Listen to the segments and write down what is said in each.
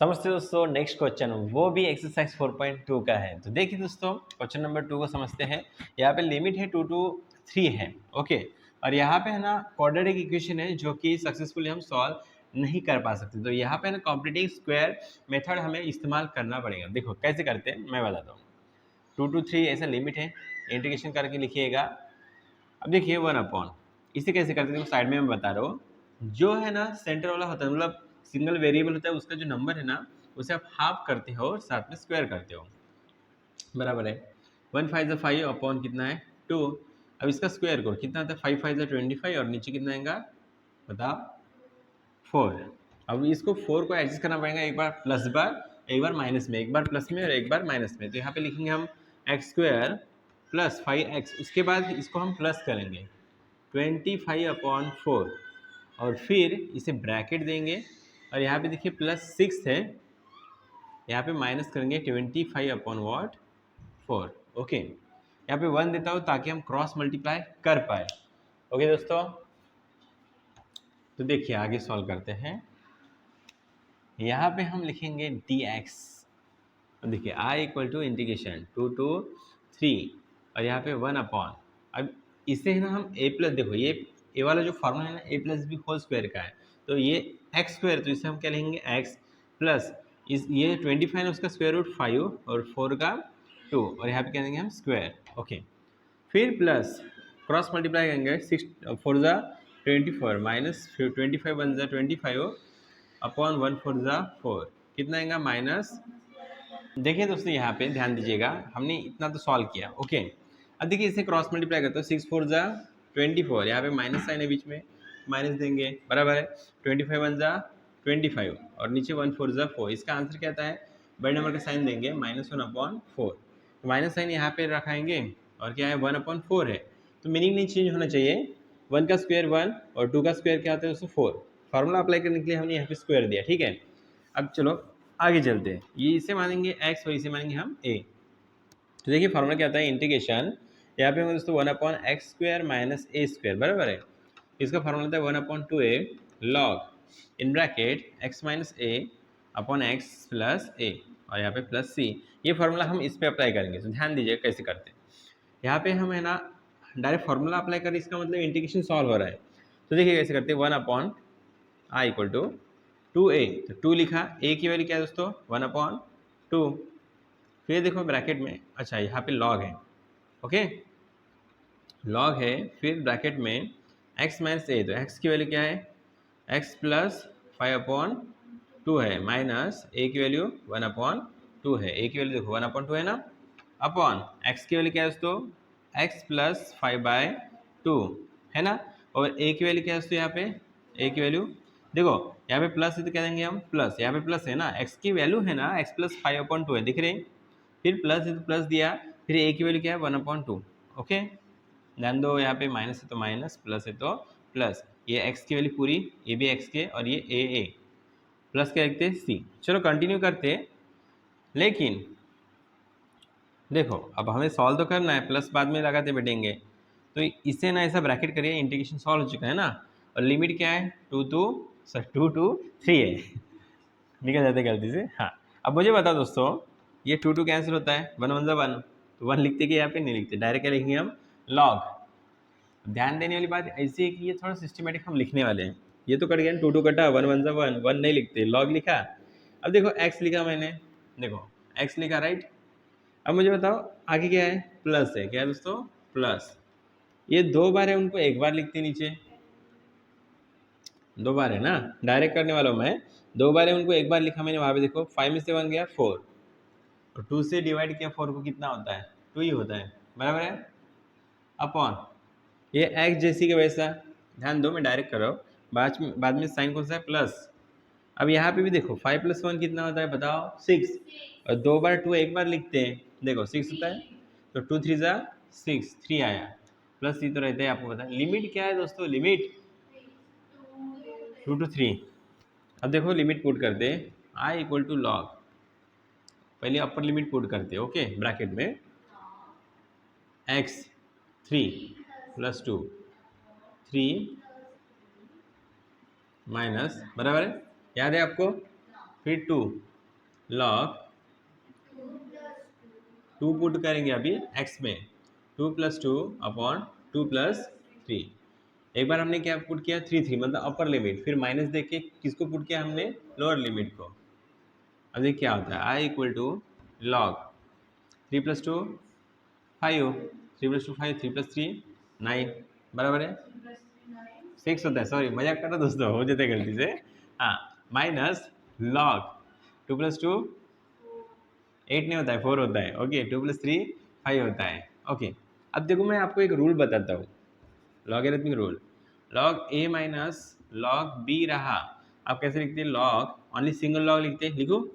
समझते दोस्तों। Next question वो भी एक्सरसाइज 4.2 का है। तो देखिए दोस्तों, क्वेश्चन नंबर 2 को समझते हैं। यहाँ पे लिमिट है 2 to 3 है, ओके। और यहाँ पे है ना क्वाड्रेटिक इक्वेशन है जो कि सक्सेसफुली हम सॉल्व नहीं कर पा सकते। तो यहाँ पे ना कॉम्प्लीटिंग स्क्वायर मेथड हमें इस्तेमाल करना पड़ेगा। देखो कैसे करते हैं मैं बताता हूँ। 2 to 3 ऐसा लिमिट है, इंटीग्रेशन करके लिखिएगा। अब देखिए 1 इसे कैसे करते हैं साइड में मैं बता रहा हूँ। जो है ना सेंटर वाला होता है, मतलब सिंगल वेरिएबल होता है, उसका जो नंबर है ना उसे आप हाफ करते हो और साथ में स्क्वायर करते हो, बराबर है। 1 5 अपॉन कितना है 2। अब इसका स्क्वायर करो, कितना आता है 5 5 25 और नीचे कितना आएगा बताओ 4। अब इसको 4 को एडजस्ट करना पड़ेगा, एक बार प्लस बार एक बार माइनस में, एक बार प्लस में और एक बार माइनस में। तो यहाँ पे लिखेंगे हम एक्स स्क्वायर प्लस 5x, उसके बाद इसको हम प्लस करेंगे 25/4 और फिर इसे ब्रैकेट देंगे। और यहाँ पे देखिए +6 है, यहाँ पे माइनस करेंगे 25/4। ओके, यहाँ पे 1 देता हूँ ताकि हम क्रॉस मल्टीप्लाई कर पाए। ओके दोस्तों, तो देखिए आगे सॉल्व करते हैं। यहाँ पे हम लिखेंगे dx। देखिए i equal to integration 2 to 3 और यहाँ पे 1 अपॉन। अब इसे है ना हम a प्लस, देखो ये a वाला जो फॉर्मूला है ना a plus b whole square का है, तो ये एक्स स्क्वायर, तो इसे हम क्या लिखेंगे एक्स प्लस इस ये 25 है उसका स्क्वायर रूट 5 और 4 का 2 और यहाँ पे क्या देंगे हम स्क्वायर। ओके, फिर प्लस क्रॉस मल्टीप्लाई करेंगे 6 4 ज़ा 24 माइनस 25 1 ज़ा 25 अपॉन 1 4 ज़ा 4, कितना आएगा माइनस। देखिए दोस्तों यहाँ पे ध्यान दीजिएगा, हमने इतना तो सॉल्व किया, ओके। अब देखिए इसे क्रॉस मल्टीप्लाई करते हो 6 4 ज़ा 24, यहाँ पे माइनस साइन है बीच में, माइनस देंगे, बराबर है 25 1 ज़ा 25 और नीचे 1 4 ज़ा 4। इसका आंसर क्या आता है, बड़े नंबर का साइन देंगे -1/4। तो माइनस साइन यहाँ पे रखाएंगे और क्या है 1/4 है, तो मीनिंग नहीं चेंज होना चाहिए। 1 का स्क्वायर 1 और 2 का स्क्वायर क्या आता है दोस्तों 4। फार्मूला अप्लाई करने के लिए हमने यहाँ पे स्क्वायर दिया, ठीक है। अब चलो आगे चलते हैं, ये इसे मानेंगे x और इसे मानेंगे हम a। तो देखिए फार्मूला क्या आता है इंटीग्रेशन, यहाँ पे होगा दोस्तों 1/x² माइनस a स्क्वायर, बराबर है। इसका फार्मूला आता है 1/2a log in bracket x minus a upon x plus a और यहाँ पे प्लस c। ये फार्मूला हम इस पे अप्लाई करेंगे, तो ध्यान दीजिए कैसे करते हैं। यहाँ पे हम है ना डायरेक्ट फार्मूला अप्लाई करें, इसका मतलब इंटीग्रेशन सॉल्व हो रहा है। तो देखिए कैसे करते हैं, 1/i इक्वल टू 2a, तो 2 लिखा, a की वैल्यू क्या है दोस्तों 1/2। फिर देखो ब्रैकेट में, अच्छा यहाँ पे लॉग है, ओके लॉग है, फिर ब्रैकेट में x माइनस a, तो x की वैल्यू क्या है x प्लस 5/2 है, माइनस a की वैल्यू 1/2 है, a की वैल्यू देखो 1/2 है ना, अपॉन x की वैल्यू क्या है दोस्तों x प्लस 5/2 है ना, और a की वैल्यू क्या है दोस्तों यहाँ पे a की वैल्यू देखो यहाँ पे प्लस है तो क्या देंगे हम प्लस, यहाँ पे प्लस है ना, x की वैल्यू है ना x प्लस 5/2 है, दिख रहे, फिर प्लस है तो प्लस दिया, फिर a की वैल्यू क्या है 1/2। ओके, ध्यान दो यहाँ पे माइनस है तो माइनस, प्लस है तो प्लस, ये x की वैल्यू पूरी, ये भी x के और ये a प्लस क्या लिखते हैं c। चलो कंटिन्यू करते, लेकिन देखो अब हमें सॉल्व तो करना है, प्लस बाद में लगाते बैठेंगे, तो इसे ना ऐसा ब्रैकेट करिए, इंटीग्रेशन सॉल्व हो चुका है ना, और लिमिट क्या है 2 to 3 है निकल जाते गलती से। हाँ, अब मुझे बताओ दोस्तों, ये 2 2 कैंसिल होता है, 1 1 1, तो 1 लिखते कि यहाँ पे नहीं लिखते, डायरेक्ट क्या लिखेंगे हम लॉग। ध्यान देने वाली बात ऐसी है कि ये थोड़ा सिस्टमेटिक हम लिखने वाले हैं। ये तो कट गया 2 2 कटा, 1 1 1, 1 नहीं लिखते, लॉग लिखा। अब देखो x लिखा मैंने, देखो x लिखा राइट। अब मुझे बताओ आगे क्या है, प्लस है, क्या है दोस्तों प्लस। ये 2 बार है, उनको एक बार लिखते नीचे, 2 बार है ना, डायरेक्ट करने वाला हूँ मैं, 2 बार है उनको एक बार लिखा मैंने, वहाँ पे देखो 5 में से 1 गया 4 और 2 से डिवाइड किया 4 को, कितना होता है 2 ही होता है, बराबर है, अपॉन ये x जैसी के वैसा। ध्यान दो मैं डायरेक्ट कर रहा हूँ, बाद में साइन कौन सा है प्लस। अब यहाँ पे भी देखो 5 + 1 कितना होता है बताओ 6, और 2 बार 2 एक बार लिखते हैं, देखो 6 होता है, तो 2 3 ज़ा 6, 3 आया, प्लस ये तो रहता है, आपको पता है लिमिट क्या है दोस्तों, लिमिट 2 to 3। अब देखो लिमिट पुट करते हैं, i इक्वल टू लॉग, पहले अपर लिमिट पुट करते हैं, ओके ब्रैकेट में x 3 + 2 3 माइनस, बराबर है, याद है आपको, फिर 2 लॉग 2 पुट करेंगे अभी x में, 2+2 अपॉन 2+3। एक बार हमने क्या पुट किया, 3 मतलब अपर लिमिट, फिर माइनस देके किसको पुट किया हमने, लोअर लिमिट को। अब देखिए क्या होता है, आई इक्वल टू लॉग 3+2 5, 3+2 5, 3+3 9, बराबर है 6 होता है, सॉरी मजाक कर रहा दोस्तों, हो जाता है गलती से। हाँ, माइनस लॉग 2+2 8 नहीं होता है, 4 होता है। ओके, 2+3 5 होता है। ओके, अब देखो मैं आपको एक रूल बताता हूँ, लॉगरिथमिक रूल। लॉग ए माइनस लॉग बी रहा, आप कैसे लिखते हैं, लॉग ओनली सिंगल लॉग लिखते हैं, लिखो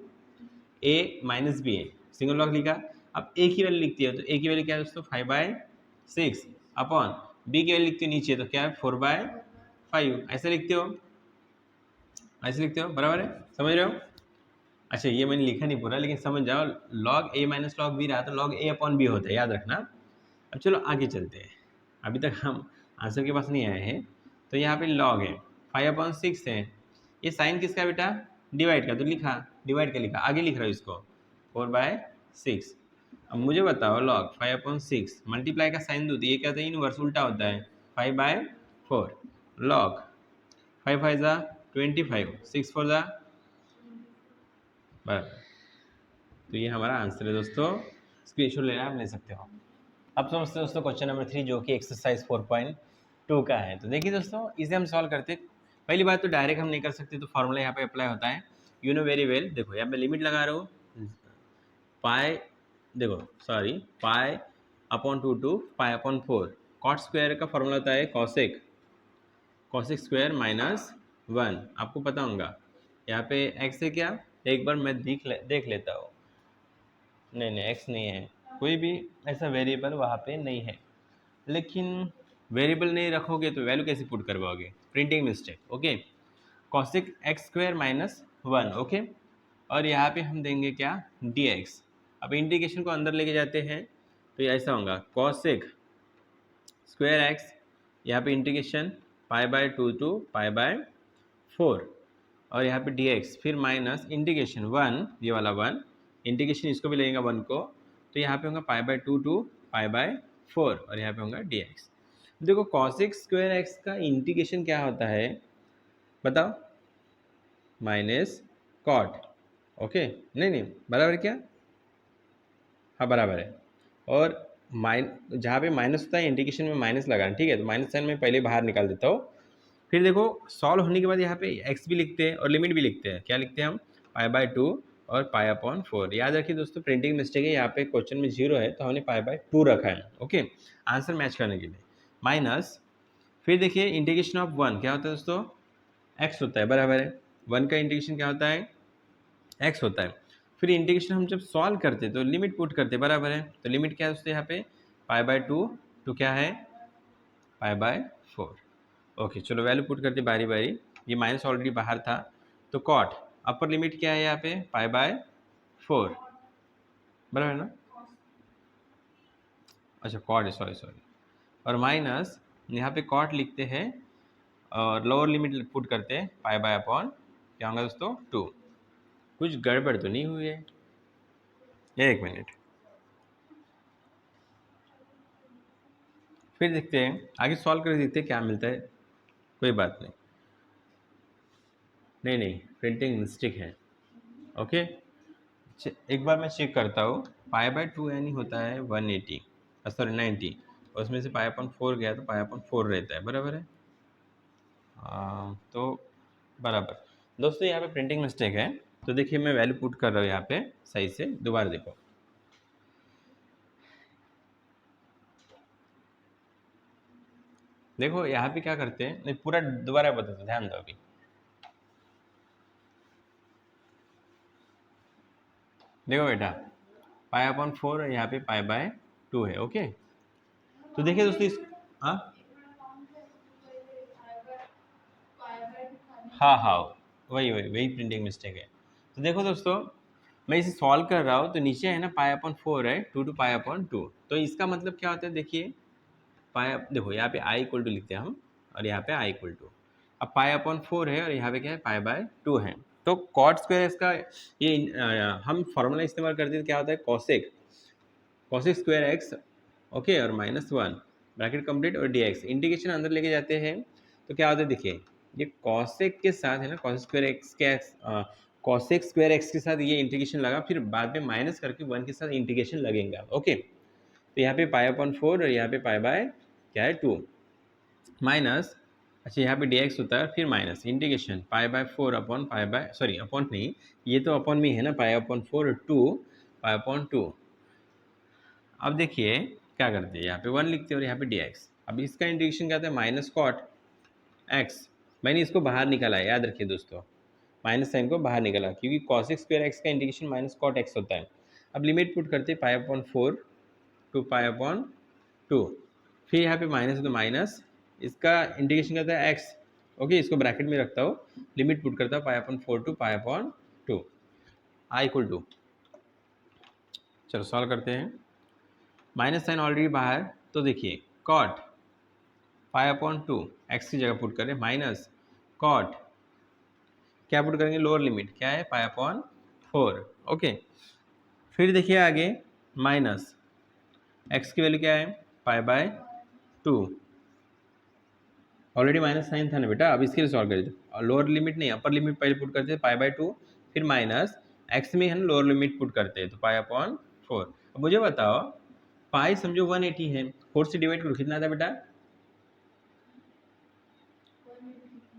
ए माइनस बी है, सिंगल लॉग लिखा। अब ए की वैल्यू लिखती है तो ए की वैल्यू क्या है दोस्तों, 5/6 अपॉन बी की वैल्यू लिखती है नीचे तो क्या है 4/5, ऐसे लिखते हो, ऐसे लिखते हो, बराबर है, समझ रहे हो। अच्छा ये मैंने लिखा नहीं पूरा, लेकिन समझ जाओ, लॉग ए माइनस लॉग बी रहा तो लॉग ए अपॉन बी होता है, याद रखना। अब चलो आगे चलते हैं, अभी तक हम आंसर के पास नहीं आए हैं। तो यहाँ पे लॉग है 5/6 है, ये साइन किसका बेटा, डिवाइड का, तो लिखा डिवाइड का लिखा, आगे लिख रहा हूँ इसको 4/6। अब मुझे बताओ लॉग 5/6 मल्टीप्लाई का साइन दो तो ये क्या होता है, इनवर्स उल्टा होता है 5/4। लॉग 5×5 = 25, 6×4 बराबर। तो ये हमारा आंसर है दोस्तों, स्क्रीनशॉट लेना आप ले सकते हो। अब समझते हैं दोस्तों क्वेश्चन नंबर 3 जो कि एक्सरसाइज 4.2 का है। तो देखिए दोस्तों, इसे हम सॉल्व करते, पहली बात तो डायरेक्ट हम नहीं कर सकते, तो फॉर्मूला यहाँ पे अप्लाई होता है, यू नो वेरी वेल। देखो यहाँ पे लिमिट लगा रहा हूँ, पाई, देखो सॉरी, पाई/2 पाई/4, कॉट स्क्वायर का फॉर्मूला होता है कॉसेक, कॉसेक स्क्वायर -1, आपको पता होगा। यहाँ पे एक्स है क्या, एक बार मैं देख लेता हूँ, नहीं नहीं एक्स नहीं है, कोई भी ऐसा वेरिएबल वहाँ पे नहीं है। लेकिन वेरिएबल नहीं रखोगे तो वैल्यू कैसे पुट करवाओगे, printing mistake. Okay, cosec x² - 1, okay, और यहाँ पे हम देंगे क्या, dx। अब इंटीग्रेशन को अंदर लेके जाते हैं तो ये ऐसा होगा कॉसिक स्क्वायर x, यहाँ पे इंटीग्रेशन π/2 to π/4, और यहाँ पे dx, फिर माइनस इंटीग्रेशन 1, ये वाला 1, इंटीग्रेशन इसको भी लगेगा 1 को, तो यहाँ पे होगा π/2 to π/4, और यहाँ पे होगा dx। देखो कॉसिक स्क्वायर x का इंटीग्रेशन क्या होता है बताओ, माइनस कॉट। ओके, नहीं नहीं बराबर क्या, हाँ बराबर है। और जहाँ पे माइनस होता है इंटीग्रेशन में माइनस लगाना, ठीक है, तो माइनस साइन में पहले बाहर निकाल देता हूँ। फिर देखो सॉल्व होने के बाद यहाँ पे x भी लिखते हैं और लिमिट भी लिखते हैं, क्या लिखते हैं हम, π/2 और π/4। याद रखिए दोस्तों, प्रिंटिंग मिस्टेक है, यहाँ पे क्वेश्चन में 0 है तो हमने π/2 रखा है। ओके, आंसर मैच करने के लिए माइनस, फिर देखिए इंटीग्रेशन ऑफ 1 क्या होता है दोस्तों, x होता है, बराबर है, 1 का इंटीग्रेशन क्या होता है, x होता है। फिर इंटीग्रेशन हम जब सॉल्व करते तो लिमिट पुट करते, बराबर है, तो लिमिट क्या है दोस्तों यहाँ पे π/2 तो क्या है π/4। ओके चलो वैल्यू पुट करते बारी बारी, ये माइनस ऑलरेडी बाहर था, तो कॉट अपर लिमिट क्या है यहाँ पे π/4, बराबर है ना, अच्छा कॉट है, सॉरी सॉरी, और माइनस यहाँ पे कॉट लिखते हैं और लोअर लिमिट पुट करते हैं π/, क्या होगा दोस्तों 2। कुछ गड़बड़ तो नहीं हुई है, एक मिनट, फिर देखते हैं आगे सॉल्व करके देखते हैं क्या मिलता है, कोई बात नहीं, नहीं नहीं प्रिंटिंग मिस्टेक है। ओके, एक बार मैं चेक करता हूँ, π/2 यानी होता है 180, सॉरी 90, उसमें से π/4 गया तो π/4 रहता है, बराबर है। तो बराबर दोस्तों यहाँ पे प्रिंटिंग मिस्टेक है, तो देखिए मैं वैल्यू पुट कर रहा हूँ यहाँ पे सही से, दोबारा देखो, देखो यहाँ पे क्या करते हैं, नहीं पूरा दोबारा बताते, ध्यान दो अभी, देखो बेटा π/4 और यहाँ पे π/2 है। ओके, तो देखिए दोस्तों इस, हाँ हाँ हाँ, वही वही वही प्रिंटिंग मिस्टेक है। तो देखो दोस्तों, मैं इसे सॉल्व कर रहा हूँ तो नीचे है ना π/4 है 2 to π/2, तो इसका मतलब क्या होता है, देखिए पाई, देखो यहाँ पे i इक्वल टू लिखते हैं हम, और यहाँ पे i इक्वल टू, अब π/4 है और यहाँ पे क्या है π/2 है, तो कॉट स्क्वायर एक्स का ये हम फॉर्मूला इस्तेमाल करते हैं, क्या होता है cosec, cosec square x, okay, और -1 ब्रैकेट कंप्लीट और डी एक्स, इंटीग्रेशन अंदर लेके जाते हैं तो क्या होता है देखिए, ये कॉसेक के साथ है ना, कॉसेक स्क्वायर एक्स के कॉसेक स्क्वायर एक्स के साथ ये इंटीग्रेशन लगा, फिर बाद में माइनस करके 1 के साथ इंटीग्रेशन लगेगा, ओके। तो यहाँ पे पाई/4 और यहाँ पे पाई बाय क्या है 2 माइनस, अच्छा यहाँ पे डी एक्स होता है, फिर माइनस इंटीग्रेशन पाई/4 upon pi by, sorry upon नहीं, ये तो अपॉन में है ना, पाई/4 और 2 पाई/2। अब देखिए क्या करते हैं, यहाँ पे 1 लिखते हैं और यहाँ पे डी एक्स। अब इसका इंटीग्रेशन क्या होता है, माइनस कॉट एक्स, मैंने इसको बाहर निकाला है, याद रखिए दोस्तों, माइनस साइन को बाहर निकाला, क्योंकि कॉसेक स्क्वायर एक्स का इंटीग्रेशन माइनस कॉट एक्स होता है। अब लिमिट पुट करते हैं पाई/4 टू पाई/2, फिर यहाँ पे माइनस है तो माइनस, इसका इंटीग्रेशन करता है एक्स, ओके, इसको ब्रैकेट में रखता हूँ, लिमिट पुट करता हूँ पाई/4 टू पाई/2, आई इक्वल टू, चलो सॉल्व करते हैं, माइनस साइन ऑलरेडी बाहर, तो देखिए कॉट पाई/2 एक्स की जगह पुट करें, माइनस कॉट क्या पुट करेंगे, लोअर लिमिट क्या है पाई/4, ओके। फिर देखिए आगे माइनस एक्स की वैल्यू क्या है पाई/2, ऑलरेडी माइनस साइन था ना बेटा, अब इसके लिए सॉल्व करिए, और लोअर लिमिट नहीं अपर लिमिट पहले पुट करते हैं पाई/2, फिर माइनस एक्स में हम लोअर लिमिट पुट करते हैं तो पाई/4। अब मुझे बताओ पाई समझो 180 है, 4 से डिवाइड करो कितना आता है बेटा,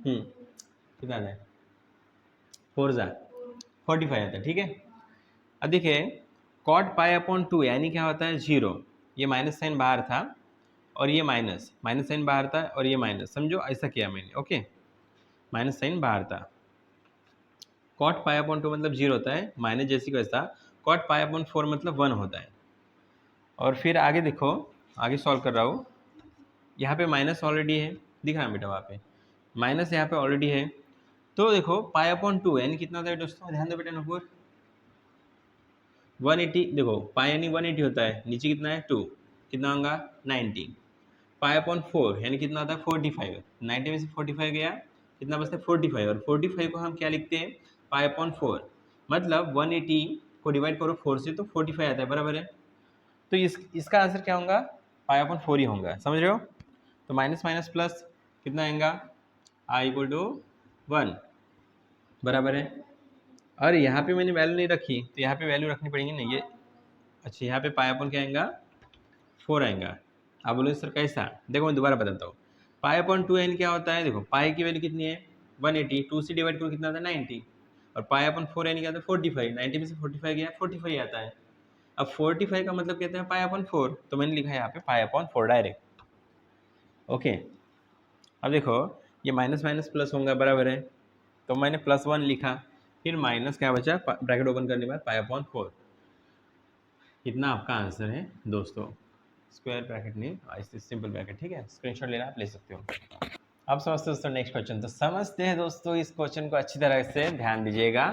कितना आता है, 4 जा 45 आता है, ठीक है। अब देखिए कॉट पाई/2 यानी क्या होता है 0, ये माइनस साइन बाहर था और ये माइनस माइनस साइन बाहर था और ये माइनस, समझो ऐसा किया मैंने, ओके, माइनस साइन बाहर था, कॉट पाई/2 मतलब 0 होता है, माइनस जैसी वैसा, कॉट पाई/4 मतलब 1 होता है। और फिर आगे देखो, आगे सॉल्व कर रहा हूँ, यहाँ पे माइनस ऑलरेडी है, दिख रहा है बेटा वहाँ पे माइनस यहाँ पे ऑलरेडी है, तो देखो पाई/2 यानी कितना होता है दोस्तों, ध्यान दो बेटा नपुर, 180, देखो पाई यानी 180 होता है, नीचे कितना है 2, कितना होगा 90, पाई/4 यानी कितना होता है 45, 90 में से 45 गया, कितना बचता है 45, और 45 को हम क्या लिखते हैं पाई/4, मतलब 180 को डिवाइड करो 4 से तो 45 आता है, बराबर है। तो इसका आंसर क्या होगा पाई/4 ही होगा, समझ रहे हो। तो माइनस माइनस प्लस कितना आएगा आई इक्वल टू 1, बराबर है। और यहाँ पे मैंने वैल्यू नहीं रखी तो यहाँ पे वैल्यू रखनी पड़ेगी ना, ये अच्छा यहाँ पे पाई/4 क्या आएगा 4 आएगा। आप बोलोगे सर कैसा, देखो मैं दोबारा बताता हूँ, पाई/2 यानी क्या होता है, देखो पाई की वैल्यू कितनी है 180, 2 से डिवाइड करो कितना आता है 90, और पाई/4 यानी क्या आता है 45, 90 में से 45 गया 45 आता है। अब 45 का मतलब कहते हैं पाई/4, तो मैंने लिखा है यहाँ पे पाई/4 डायरेक्ट, ओके। अब देखो ये माइनस माइनस प्लस होगा, बराबर है, तो मैंने +1 लिखा, फिर माइनस क्या बचा, ब्रैकेट ओपन करने के बाद पाई/4, इतना आपका आंसर है दोस्तों, स्क्वायर ब्रैकेट नहीं ऐसे सिंपल ब्रैकेट, ठीक है, स्क्रीनशॉट लेना आप ले सकते हो। अब समझते हो दोस्तों नेक्स्ट क्वेश्चन, तो समझते हैं दोस्तों इस क्वेश्चन को अच्छी तरह से ध्यान दीजिएगा।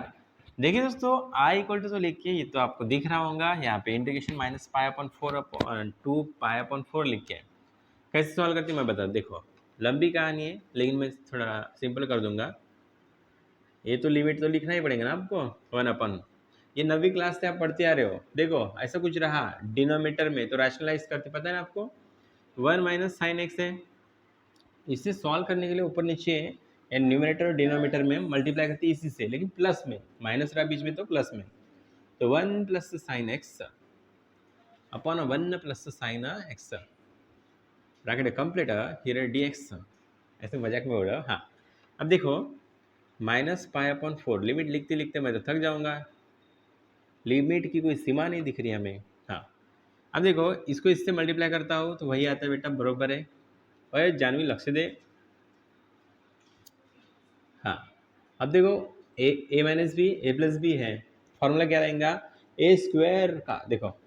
देखिए दोस्तों आई इक्वल टू तो लिखिए, ये तो आपको दिख रहा होगा यहाँ पे इंटीग्रेशन माइनस पाई/4 टू पाई/4 लिख के कैसे सॉल्व करते हैं मैं बता, देखो लंबी कहानी है लेकिन मैं थोड़ा सिंपल कर दूंगा, ये तो लिमिट तो लिखना ही पड़ेगा ना आपको, 1/, ये 9वीं क्लास से आप पढ़ते आ रहे हो, देखो ऐसा कुछ रहा डिनोमीटर में तो रैशनलाइज करते, पता है ना आपको 1 माइनस साइन एक्स है, इसे सॉल्व करने के लिए ऊपर नीचे न्यूमरेटर और डिनोमीटर में मल्टीप्लाई करते इसी से, लेकिन प्लस में, माइनस रहा बीच में तो प्लस में, तो 1 plus sine x upon 1 plus sine x bracket complete here D x, ऐसे मजाक में हो रहा हो, हाँ। अब देखो -पाई/4 लिमिट लिखते लिखते मैं तो थक जाऊंगा, लिमिट की कोई सीमा नहीं दिख रही हमें, हाँ। अब देखो इसको इससे मल्टीप्लाई करता हूँ तो वही आता है बेटा, बरोबर है, और जानवी लक्ष्य दे, हाँ। अब देखो a minus b a plus b है, फॉर्मूला क्या रहेगा ए स्क्वायर का, देखो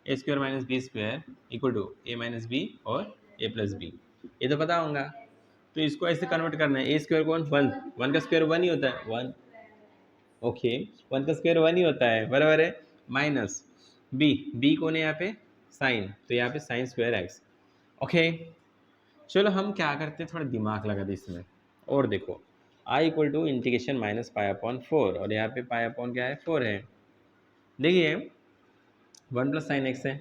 a square minus b square equal to a minus b और ए प्लस बी, ये तो पता होगा। तो इसको ऐसे कन्वर्ट करना है, ए स्क्वायर कौन 1, 1 का स्क्वायर 1 ही होता है 1, ओके 1 का स्क्वायर 1 ही होता है, बराबर है, माइनस बी कौन है यहाँ पे साइन, तो यहाँ पे साइन स्क्वायर एक्स, ओके। चलो हम क्या करते हैं थोड़ा दिमाग लगा दे इसमें, और देखो I equal to integration minus pi upon 4, और यहाँ पे पाई अपॉन क्या है 4 है। देखिए 1 प्लस साइन एक्स है,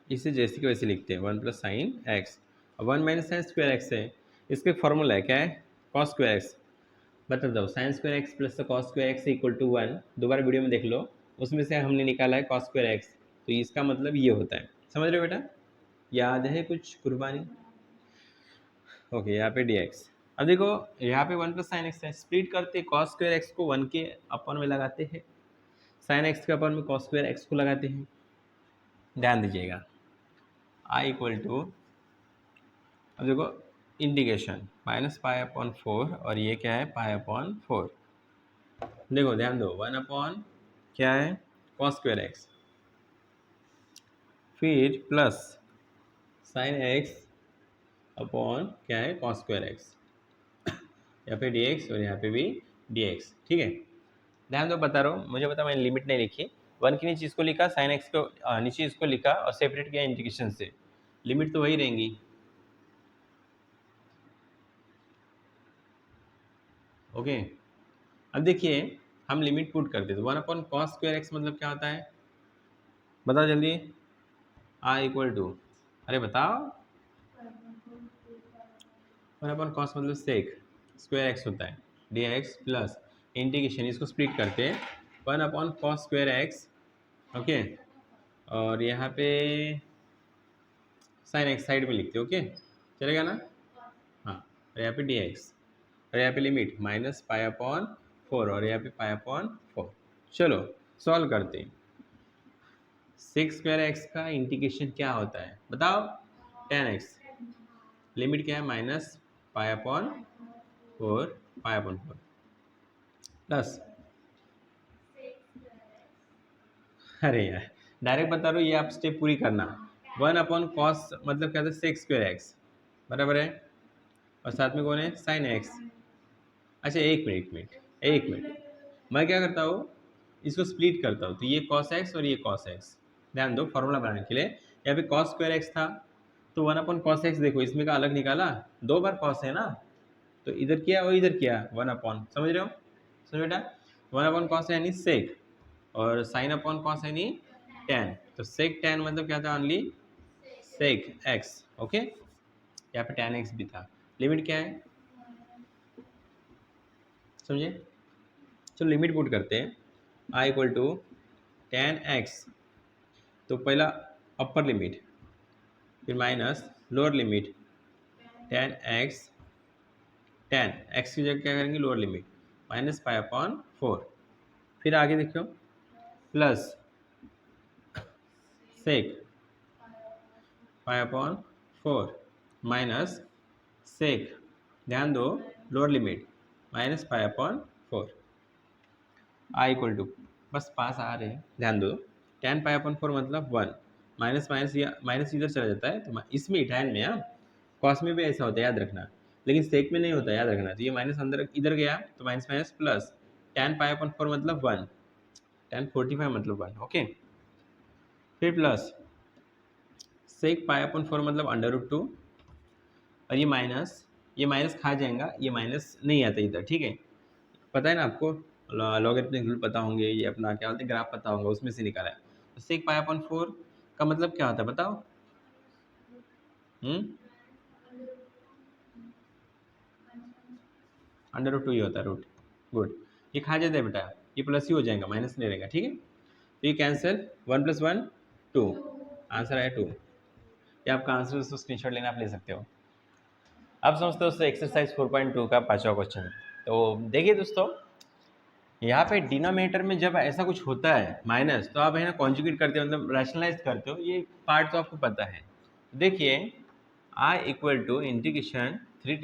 इसे जैसे कि वैसे लिखते हैं 1 प्लस साइन एक्स, और 1 माइनस साइन स्क्वायर एक्स है। इसके फॉर्मूला है क्या है, कॉस स्क्वायर एक्स। बता दो, sine square x plus cos square x equal to 1, दोबारा वीडियो में देख लो, उसमें से हमने निकाला है कॉस स्क्वायर एक्स, तो इसका मतलब ये होता है। समझ रहे हो बेटा, याद है कुछ कुर्बानी? ओके, यहाँ पे dx। अब देखो यहाँ पे 1 प्लस साइन एक्स है, स्प्लिट करते कॉस स्क्वायर एक्स को 1 के अपन में लगाते हैं, साइन एक्स के अपन में कॉस स्क्वायर एक्स को लगाते हैं। ध्यान दीजिएगा, आई इक्वल टू, अब देखो इंटीग्रेशन माइनस पाई अपॉन 4, और ये क्या है पाई अपॉन 4। देखो ध्यान दो, 1 अपॉन क्या है कॉस स्क्वायर एक्स, फिर प्लस साइन एक्स अपॉन क्या है कॉस स्क्वायर एक्स, यहाँ पे dx और यहाँ पे भी dx। ठीक है, ध्यान दो, बता रहा हूँ, मुझे पता मैंने लिमिट नहीं लिखी, 1 के नीचे इसको लिखा, साइन एक्स को नीचे इसको लिखा और सेपरेट किया इंटीग्रेशन से, लिमिट तो वही रहेंगी। ओके, अब देखिए हम लिमिट पुट करते तो 1 अपॉन कॉस स्क्वायर एक्स मतलब क्या होता है, बताओ जल्दी। आई इक्वल टू, अरे बताओ, 1 अपॉन कॉस मतलब सेक स्क्वायर एक्स होता है, डी एक्स प्लस इंटीग्रेशन, इसको स्प्लिट करते हैं 1 upon cos square x. Okay, और यहाँ पे साइन एक्स साइड में लिखते, ओके चलेगा ना। हाँ, और यहाँ पे डी एक्स, और यहाँ पे लिमिट माइनस पाई अपॉन 4, और यहाँ पे पाई अपॉन 4। चलो सॉल्व करते हैं। सेक स्क्वायर एक्स का इंटीग्रेशन क्या होता है बताओ, tan एक्स, लिमिट क्या है माइनस पाई अपॉन 4, पाई अपॉन 4 प्लस, अरे यार डायरेक्ट बता रहा हूँ, ये आप स्टेप पूरी करना। 1 अपॉन कॉस मतलब क्या था सेक स्क्वायर एक्स, बराबर है, और साथ में कौन है साइन एक्स। अच्छा एक मिनट, मैं क्या करता हूँ, इसको स्प्लिट करता हूँ, तो ये कॉस एक्स और ये कॉस एक्स। ध्यान दो फार्मूला बनाने के लिए, यहाँ पे कॉस स्क्वायर एक्स था, तो 1 अपॉन कॉस एक्स, देखो इसमें का अलग निकाला, 2 बार कॉस है ना, तो इधर किया और इधर किया 1 अपॉन, समझ रहे हो, समझ बेटा, 1 अपॉन कॉस यानी सेक, और साइन अपॉन कॉस यानी tan, तो सेक tan मतलब क्या था, ओनली सेक एक्स। ओके, यहाँ पे tan एक्स भी था, लिमिट क्या है समझे। चलो लिमिट पुट करते हैं, I equal to tan x, तो पहला अपर लिमिट, फिर minus lower limit tan x, tan x की जगह क्या करेंगे lower limit minus pi upon 4, फिर आगे देखो plus sec pi upon 4 minus sec, ध्यान दो lower limit minus pi upon 4, I equal to, बस पास आ रहे हैं, ध्यान दो, tan पाई अपॉन 4 मतलब 1, माइनस माइनस या माइनस इधर चला जाता है, तो इसमें tan में, हाँ कॉस में भी ऐसा होता है याद रखना, लेकिन सेक में नहीं होता याद रखना, तो ये माइनस अंदर इधर गया तो माइनस माइनस प्लस, tan पाई अपॉन 4 मतलब 1, tan 45 मतलब 1। ओके, फिर प्लस सेक पाई अपॉन 4 मतलब √2, और ये माइनस खा जाएगा, ये माइनस नहीं आता इधर, ठीक है, पता है ना आपको, लॉगरिथमिक रूल पता होंगे, ये अपना क्या बोलते हैं ग्राफ पता होगा, उसमें से निकाला है। तो सेक पाई अपॉन 4 का मतलब क्या होता है बताओ, √2 ही होता है, रूट, गुड, ये खा जाता है बेटा, ये प्लस ही हो जाएगा, माइनस नहीं रहेगा, ठीक है, तो ये कैंसिल, 1 + 1 2, आंसर है 2। ये आपका आंसर दोस्तों स्क्रीनशॉट लेना आप ले सकते हो। अब समझते हो दोस्तों एक्सरसाइज 4.2 का 5वां क्वेश्चन। तो देखिए दोस्तों, यहाँ पे डिनोमिनेटर में जब ऐसा कुछ होता है माइनस, तो आप है ना कॉन्जुगेट करते हो, मतलब रैशनलाइज करते हो, ये पार्ट तो आपको पता है। देखिए आई इक्वल टू इंटीग्रेशन 3 ×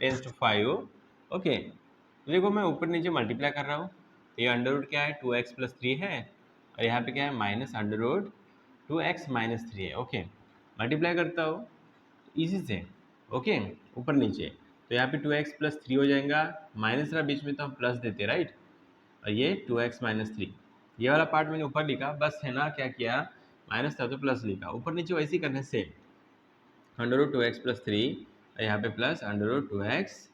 10⁵, ओके, तो देखो मैं ऊपर नीचे मल्टीप्लाई कर रहा हूँ, तो ये अंडर क्या है 2x + 3 है, और यहाँ पे क्या है माइनस √2x - 3 है। ओके, मल्टीप्लाई करता हूँ इसी से, ओके ऊपर नीचे, तो यहाँ पे 2x + 3 हो जाएगा, माइनस रहा बीच में तो हम प्लस देते राइट, और ये 2x - 3, ये वाला पार्ट मैंने ऊपर लिखा, बस है ना क्या किया, माइनस था तो प्लस लिखा, ऊपर नीचे वैसे ही करने से √2x + 3, और यहाँ पे प्लस √2x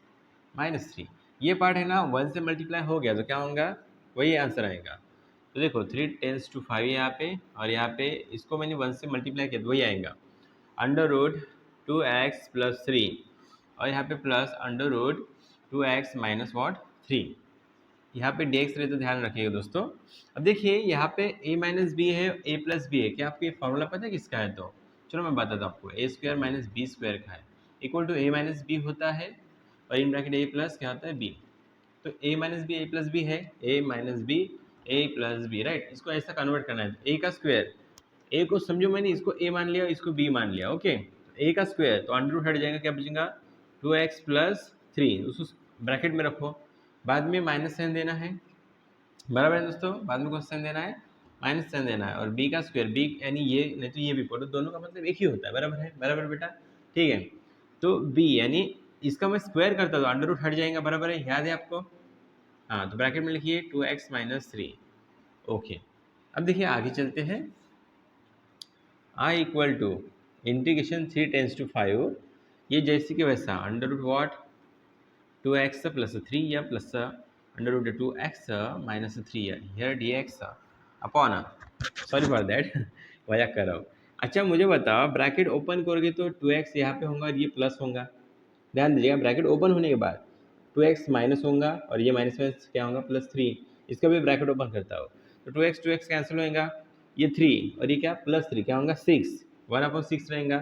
-3। ये पार्ट है ना 1 से मल्टीप्लाई हो गया तो क्या होगा, वही आंसर आएगा। तो देखो 3 टेंस टू 5 यहाँ पे, और यहाँ पे इसको मैंने 1 से मल्टीप्लाई किया तो वही आएगा अंडर रूट 2x + 3, और यहाँ पे plus under root 2x - what 3। यहाँ पे dx रहे तो ध्यान रखिएगा दोस्तों। अब देखिए यहाँ पे a - b है, a + b है। क्या आपको ये फॉर्मूला पता है किसका है? तो चलो मैं बताता हूँ आपको। a² - b² का है इक्वल टू a - b होता है, और इन ब्रैकेट a प्लस क्या होता है b। तो a - b a + b है, a - b a + b, right. इसको ऐसा कन्वर्ट करना है, a का स्क्वायर, a को समझो मैंने इसको a मान लिया, इसको b मान लिया, ओके। a का स्क्वायर तो अंडर रूट हट जाएगा, क्या बचेगा 2x + 3, उसको ब्रैकेट में रखो, बाद में माइनस साइन देना है, बराबर है दोस्तों। बाद में कौन सा साइन देना है, माइनस साइन देना है, और b का स्क्वायर, b यानी ये नहीं तो ये भी पढ़ो, दोनों का मतलब एक ही होता है, बराबर है, बराबर बेटा, ठीक है। तो b यानी इसका मैं स्क्वायर करता तो अंडर रूट हट जाएगा, बराबर है, याद है आपको। हाँ, तो ब्रैकेट में लिखिए 2x - 3, ओके। अब देखिए आगे चलते हैं। I equal to integration 3 tends to 5, ये जैसे कि वैसा अंडर रूट व्हाट 2x + 3 या plus under root 2x - 3 here dx upon, sorry for that मजाक कर रहा हूँ। अच्छा मुझे बताओ, ब्रैकेट ओपन करोगे तो 2x यहाँ पे होगा और ये प्लस होगा, ध्यान दीजिएगा। ब्रैकेट ओपन होने के बाद 2x माइनस होगा और ये माइनस में क्या होगा +3, इसका भी ब्रैकेट ओपन करता हो तो 2x कैंसिल होगा, ये 3 और ये क्या +3 क्या होगा 6, 1/6 रहेगा।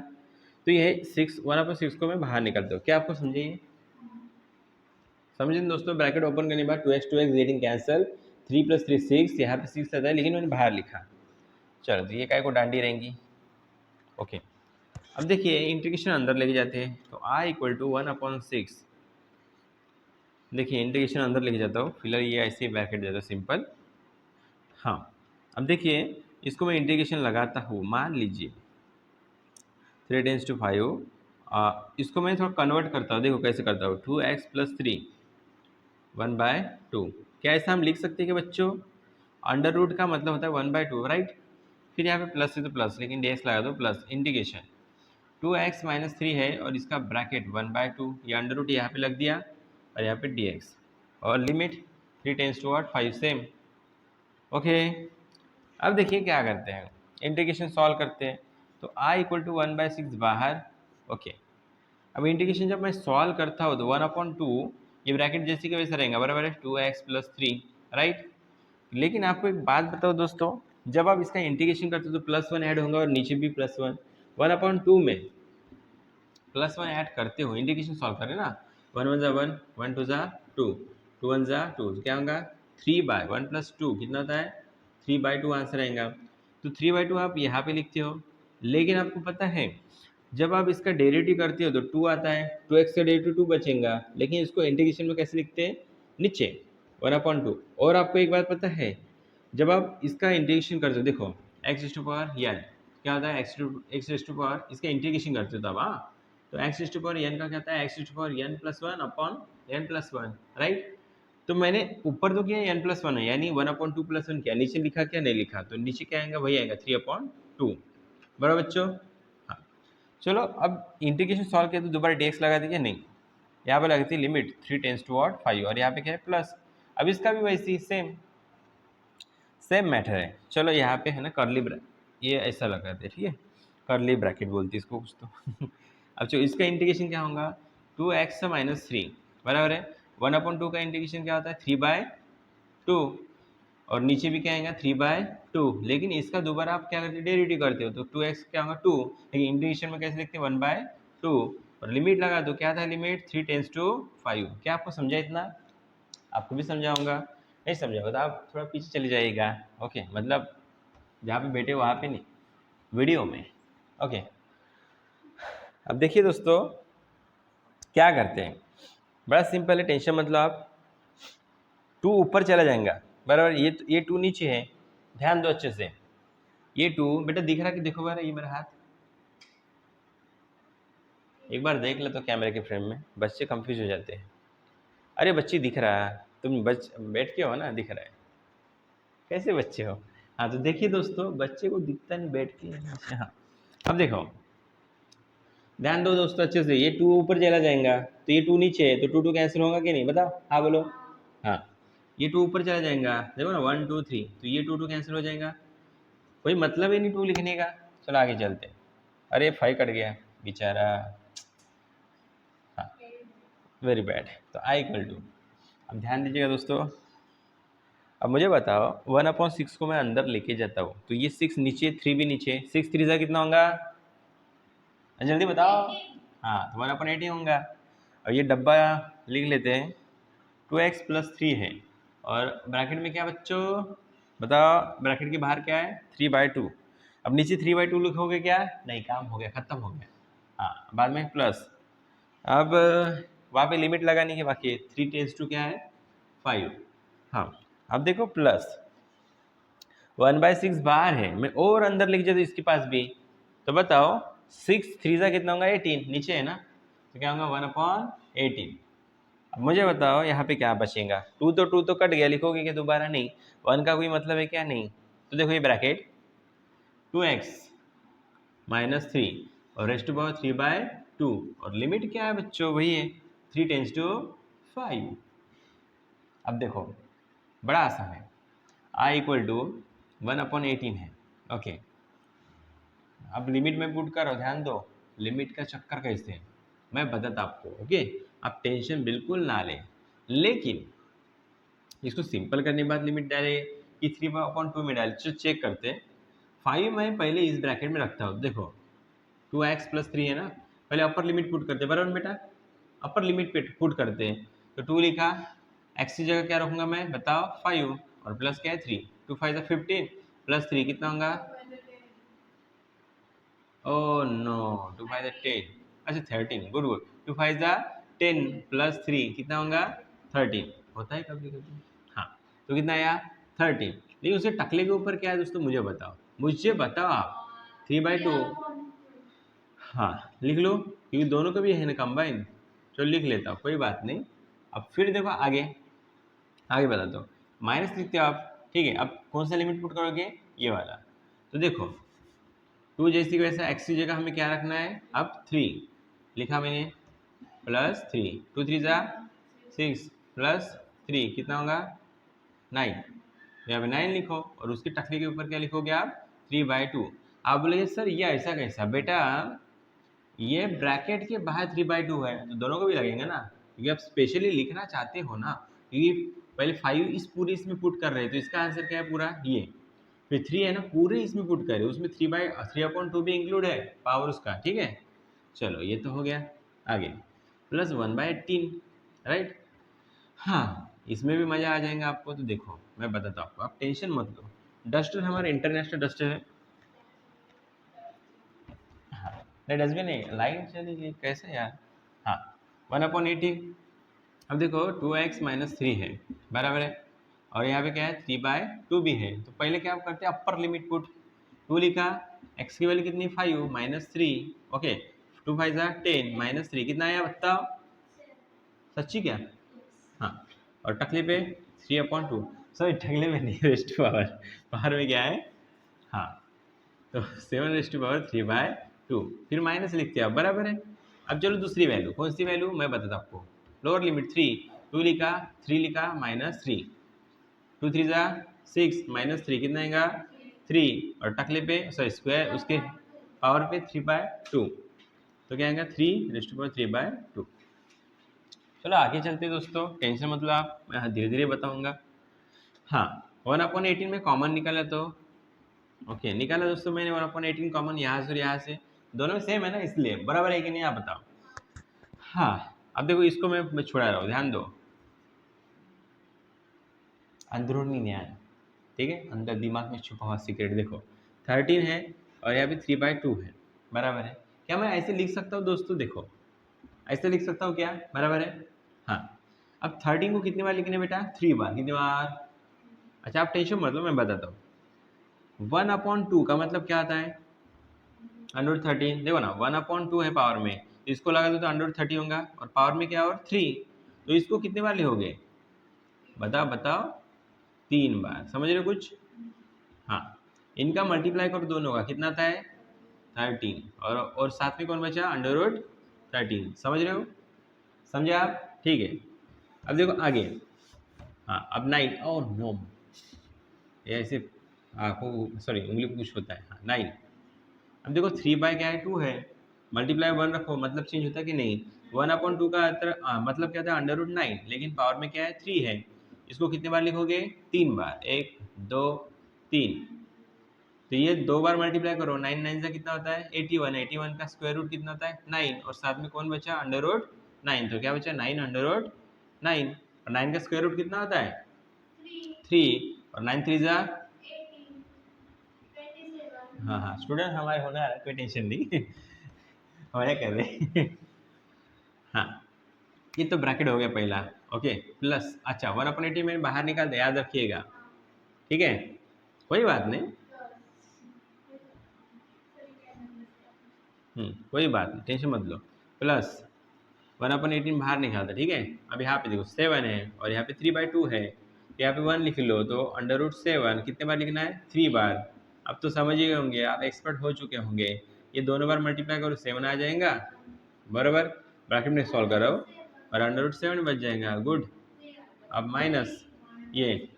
तो ये 6 1/6 को मैं बाहर निकालता हूँ, क्या आपको समझिए, समझे दोस्तों। ब्रैकेट ओपन करने के बाद 2x गेटिंग कैंसल, 3 + 3 6, यहाँ पे 6 आता है लेकिन मैंने बाहर लिखा। चलो तो ये काय को डांडी रहेंगी, ओके। अब देखिए इंटीग्रेशन अंदर लेके जाते हैं तो I इक्वल टू 1/6, देखिए इंटीग्रेशन अंदर लेके जाता हूँ, फिलहाल ये ऐसे ही ब्रैकेट देता हूँ सिंपल। हाँ अब देखिए इसको मैं इंटीग्रेशन लगाता हूँ, मान लीजिए 3 टेंस टू 5, इसको मैं थोड़ा कन्वर्ट करता हूँ, देखो कैसे करता हूँ 2x + 3 1/2। क्या ऐसा हम लिख सकते हैं कि बच्चों अंडर रूट का मतलब होता है 1/2, राइट। फिर यहाँ पे प्लस है तो प्लस, लेकिन dx लगा दो प्लस, इंटीग्रेशन 2x - 3 है और इसका ब्रैकेट 1/2, ये अंडर रूट यहाँ पे लग दिया और यहाँ पे dx, और limit 3 tends to 5 same, okay. अब देखिए क्या करते हैं, इंटीग्रेशन सॉल्व करते हैं तो I इक्वल टू 1/6 बाहर, ओके। अब इंटीग्रेशन जब मैं सॉल्व करता हूँ तो 1/2, ये ब्रैकेट जैसे कि वैसे रहेगा, बराबर है 2x + 3, राइट। लेकिन आपको एक बात बताओ दोस्तों, जब आप इसका इंटीग्रेशन करते हो तो +1 ऐड होगा और नीचे भी +1, 1/2 में +1 ऐड करते हो, इंटीग्रेशन सॉल्व करें ना, 1 1 = 1, 1 2 = 2, 2 1 = 2, क्या होगा 3/1 + 2 कितना होता है 3/2 आंसर आएगा। तो 3/2 आप यहाँ पे लिखते हो, लेकिन आपको पता है जब आप इसका डेरिवेटिव करते हो तो 2 आता है, 2x का डेरिवेटिव 2 बचेगा, लेकिन इसको इंटीग्रेशन में कैसे लिखते हैं नीचे 1/2। और आपको एक बात पता है, जब आप इसका इंटीग्रेशन करते हो, देखो x⁴n क्या होता है, x⁴ इसका इंटीग्रेशन करते हो तब, हाँ, तो x⁴n का क्या होता है x⁴n + 1 अपॉन n + 1, राइट। तो मैंने ऊपर तो किया n + 1 है, यानी 1/2 + 1 किया, नीचे लिखा क्या नहीं लिखा, तो नीचे क्या आएगा वही आएगा 3/2, बराबर बच्चों। हाँ चलो अब इंटीग्रेशन सॉल्व किया तो दोबारा dx लगा दीजिए, नहीं यहाँ पे लगती है लिमिट 3 टेंस टू 5 और यहाँ पे क्या है प्लस। अब इसका भी वैसे ही सेम मैटर है। चलो यहाँ पे है ना करली ये ऐसा लगाते हैं, ठीक है, करली ब्रैकेट बोलती है इसको कुछ तो अब जो इसका इंटीग्रेशन क्या होगा 2x - 3, बराबर है 1/2 का इंटीग्रेशन क्या होता है 3/2, और नीचे भी क्या आएगा 3/2, लेकिन इसका दोबारा आप क्या करते हो डेरिवेटिव करते हो तो 2x क्या होगा 2, लेकिन इंटीग्रेशन में कैसे लिखते हैं 1/2, और लिमिट लगा दो, क्या था लिमिट 3 टेंस टू 5। क्या आपको समझा इतना, आपको भी समझाऊंगा, नहीं समझा होगा तो आप थोड़ा पीछे चले जाइएगा, ओके, मतलब जहाँ पे बैठे वहाँ पे नहीं, वीडियो में, ओके। अब देखिए दोस्तों क्या करते हैं, बड़ा सिंपल है, टेंशन मतलब आप 2 ऊपर चला जाएगा, बराबर, ये 2 नीचे है, ध्यान दो अच्छे से, ये 2 बेटा दिख रहा कि देखो बार ये मेरा हाथ, एक बार देख ले तो कैमरे के फ्रेम में, बच्चे कंफ्यूज हो जाते हैं, अरे बच्ची दिख रहा है, तुम बैठ के हो ना, दिख रहा है, कैसे बच्चे हो। हाँ तो देखिए दोस्तों बच्चे को दिखता नहीं बैठ के, हाँ अब देखो ध्यान दो दोस्तों अच्छे से, ये 2 ऊपर चला जाएगा तो ये 2 नीचे है, तो 2 2 कैंसिल होगा कि नहीं, बताओ, हाँ बोलो। हाँ, ये 2 ऊपर चला जाएगा, देखो ना 1 2 3, तो ये 2 2 कैंसिल हो जाएगा, कोई मतलब ही नहीं 2 लिखने का। चलो आगे चलते। अरे 5 कट गया बेचारा। हाँ, वेरी बैड। तो आई इक्वल टू, अब ध्यान दीजिएगा दोस्तों, अब मुझे बताओ 1/6 को मैं अंदर लेके जाता हूँ तो ये 6 नीचे, 3 भी नीचे, 6 3 जा कितना होगा, जल्दी बताओ। हाँ, तो 1/18 होगा। और ये डब्बा लिख लेते हैं, 2x+3 है, और ब्रैकेट में क्या बच्चों, बताओ, ब्रैकेट के बाहर क्या है, 3/2। अब नीचे 3/2 लिखोगे क्या, नहीं, काम हो गया, खत्म हो गया। हाँ, बाद में प्लस, अब वहाँ पे लिमिट लगाने की बाकी है, 3 टेंस टू क्या है, 5। हाँ, अब देखो प्लस 1/6 बाहर है, मैं और अंदर लिख जाता इसके पास भी, तो बताओ 6 3 जा कितना होगा, 18, नीचे है ना, तो क्या होगा 1/18। अब मुझे बताओ यहाँ पे क्या बचेगा, 2 तो कट गया, लिखोगे क्या दोबारा, नहीं, 1 का कोई मतलब है क्या, नहीं, तो देखो ये ब्रैकेट 2x-3 और रेस्ट पावर 3/2, और लिमिट क्या है बच्चों, वही है 3 टेंस टू 5। अब देखो बड़ा आसान है, i इक्वल टू 1/18 है, ओके। अब लिमिट में पुट करो, ध्यान दो, लिमिट का चक्कर कैसे है मैं बताता आपको, ओके। आप टेंशन बिल्कुल ना लें, लेकिन इसको सिंपल करने के बाद लिमिट डाले कि 3/2 में डाले, तो चेक करते हैं। 5 मैं पहले इस ब्रैकेट में रखता हूँ, देखो 2x+3 है ना, पहले अपर लिमिट पुट करते हैं, बराबर बेटा, अपर लिमिट पे पुट करते हैं, तो 2 लिखा, x की जगह क्या रखूंगा मैं, बताओ 5, और प्लस क्या है 3, 2 5 15 प्लस 3 कितना होगा, ओह नो, 2 5 10, अच्छा 13, गुड गुड, 2 5 10 प्लस 3 कितना होगा 13, होता है कभी कभी। हाँ, तो कितना आया 13, लेकिन उसे टकले के ऊपर क्या है दोस्तों, मुझे बताओ, मुझे बताओ आप, 3/2। हाँ, लिख लो, क्योंकि दोनों का भी है ना कंबाइन, तो लिख लेता हूँ, कोई बात नहीं। अब फिर देखो आगे, आगे बता दो, माइनस लिखते हो आप, ठीक है, अब कौन सा लिमिट पुट करोगे, ये वाला, तो देखो 2 जैसी की वैसा x की जगह हमें क्या रखना है, अब 3 लिखा मैंने, प्लस 3, 2 3 जा 6 प्लस 3 कितना होगा 9, यहाँ पे 9 लिखो, और उसके टकले के ऊपर क्या लिखोगे आप, 3/2। आप बोलेंगे सर ये ऐसा कैसा, बेटा ये ब्रैकेट के बाहर 3/2 है, तो दोनों को भी लगेंगे ना, क्योंकि आप स्पेशली लिखना चाहते हो ना, क्योंकि पहले 5 इस पूरे इसमें पुट कर रहे हैं, तो इसका आंसर क्या है पूरा ये, फिर 3 है ना, पूरे इसमें पुट कर रहे हैं, उसमें 3/3/2 भी इंक्लूड है, पावर उसका, ठीक है। चलो ये तो हो गया, आगे प्लस 1/18, राइट। हाँ, इसमें भी मज़ा आ जाएगा आपको, तो देखो मैं बताता हूँ आपको, आप टेंशन मत लो, डस्टर हमारा इंटरनेशनल डस्टर है। हाँ, नहीं डस्टबिन नहीं, लाइन चली गई कैसे यार। हाँ, 1/18, अब देखो 2x-3 है, बराबर है, और यहाँ पे क्या है 3/2 भी है, तो पहले क्या आप करते हैं, अपर लिमिट पुट, 2 लिखा, x की वैल्यू कितनी 5 -3, ओके, 2 5 10 -3 कितना आया बताओ, सच्ची क्या, हाँ, और टकले पे 3/2, सॉरी टकले में नहीं, रेस्ट पावर, पावर में क्या है, हाँ, तो 7⁻3/2, फिर माइनस लिखते हैं, अब बराबर है। अब चलो दूसरी वैल्यू, कौन सी वैल्यू मैं बताता हूँ आपको, लोअर लिमिट 3, 2 लिखा, 3 लिखा -3, 2 3 जा 6 -3 कितना आएगा 3, और टकले पे सॉरी स्क्वायर उसके पावर पे 3/2, तो क्या आएगा 3⁻3/2। चलो आगे चलते दोस्तों, टेंशन मतलब आप, मैं धीरे धीरे बताऊंगा। हाँ, 1/18 में कॉमन निकाला तो, ओके निकाला दोस्तों मैंने, 1/18 कॉमन यहाँ से और यहाँ से, दोनों सेम है ना, इसलिए बराबर है कि नहीं आप बताओ। हाँ, अब देखो इसको मैं छुड़ा रहा हूँ, ध्यान दो, अंदरूनी न्याय, ठीक है, अंदर दिमाग में छुपा हुआ सीक्रेट, देखो 13 है और यहाँ पे 3/2 है, बराबर है, क्या मैं ऐसे लिख सकता हूँ दोस्तों, देखो ऐसे लिख सकता हूँ क्या, बराबर है। हाँ, अब 13 को कितनी बार लिखने बेटा, 3 बार, कितनी बार, अच्छा आप टेंशन मतलब मैं बताता हूँ, 1/2 का मतलब क्या आता है, √13, देखो ना 1/2 है पावर में, तो इसको लगा दो तो √30 होगा, और पावर में क्या और 3, तो इसको कितने बार लिखोगे, बताओ बताओ, 3 बार, समझ रहे हो कुछ। हाँ, इनका मल्टीप्लाई करो दोनों का, कितना आता है 13 और साथ में कौन बचा √13। समझ रहे हो, समझे आप? ठीक है, अब देखो आगे। हाँ अब 9, ओह नो, ये ऐसे आँखों सॉरी उंगली को कुछ होता है। हाँ 9। अब देखो 3 क्या है 2 है, मल्टीप्लाई 1 रखो मतलब चेंज होता है कि नहीं। 1/2 का मतलब क्या था √9, लेकिन पावर में क्या है 3 है। इसको कितने बार लिखोगे 3 बार, 1 2 3। तो ये 2 बार मल्टीप्लाई करो, 9 9 से कितना होता है 81। 81 का स्क्वायर रूट कितना होता है 9, और साथ में कौन बचा √9। तो क्या बचा 9/9, और 9 का स्क्वायर रूट कितना होता है 3, और 9 3 जा। हाँ हाँ स्टूडेंट हमारे होने वाला है, कोई टेंशन नहीं हमारे कर रहे हाँ ये तो ब्रैकेट हो गया पहला। ओके प्लस, अच्छा 1/80 में बाहर निकाल दे, याद रखिएगा, ठीक है कोई बात नहीं। कोई बात नहीं, टेंशन मत लो। प्लस 1/18 बाहर निकालता, ठीक है। अब यहाँ पे देखो 7 है और यहाँ पे 3/2 है, यहाँ पे 1 लिख लो, तो √7 कितने बार लिखना है 3 बार। अब तो समझ ही गए होंगे, आप एक्सपर्ट हो चुके होंगे। ये दोनों बार मल्टीप्लाई करो 7 आ जाएगा, बराबर ब्रैकेट में सॉल्व करो और √7 बच जाएगा। गुड। अब माइनस ये,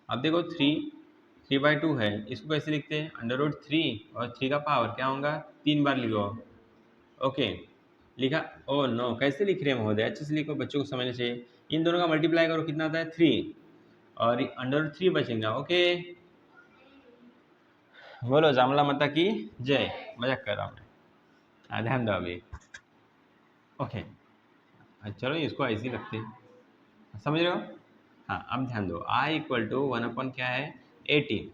अब देखो 3/2 है, इसको कैसे लिखते हैं √3, और 3 का पावर क्या होगा 3 बार लिखो। ओके लिखा। ओ नो, कैसे लिख रहे हैं महोदय, अच्छे से लिखो, बच्चों को समझना चाहिए। इन दोनों का मल्टीप्लाई करो कितना आता है 3, और √3 बचेगा। ओके बोलो जामला माता की जय। मजाक कर रहा हूँ मैं, ध्यान दो अभी। ओके चलो इसको ऐसे ही रखते हैं, समझ रहे हो। हाँ अब ध्यान दो, I = 1 क्या है 18,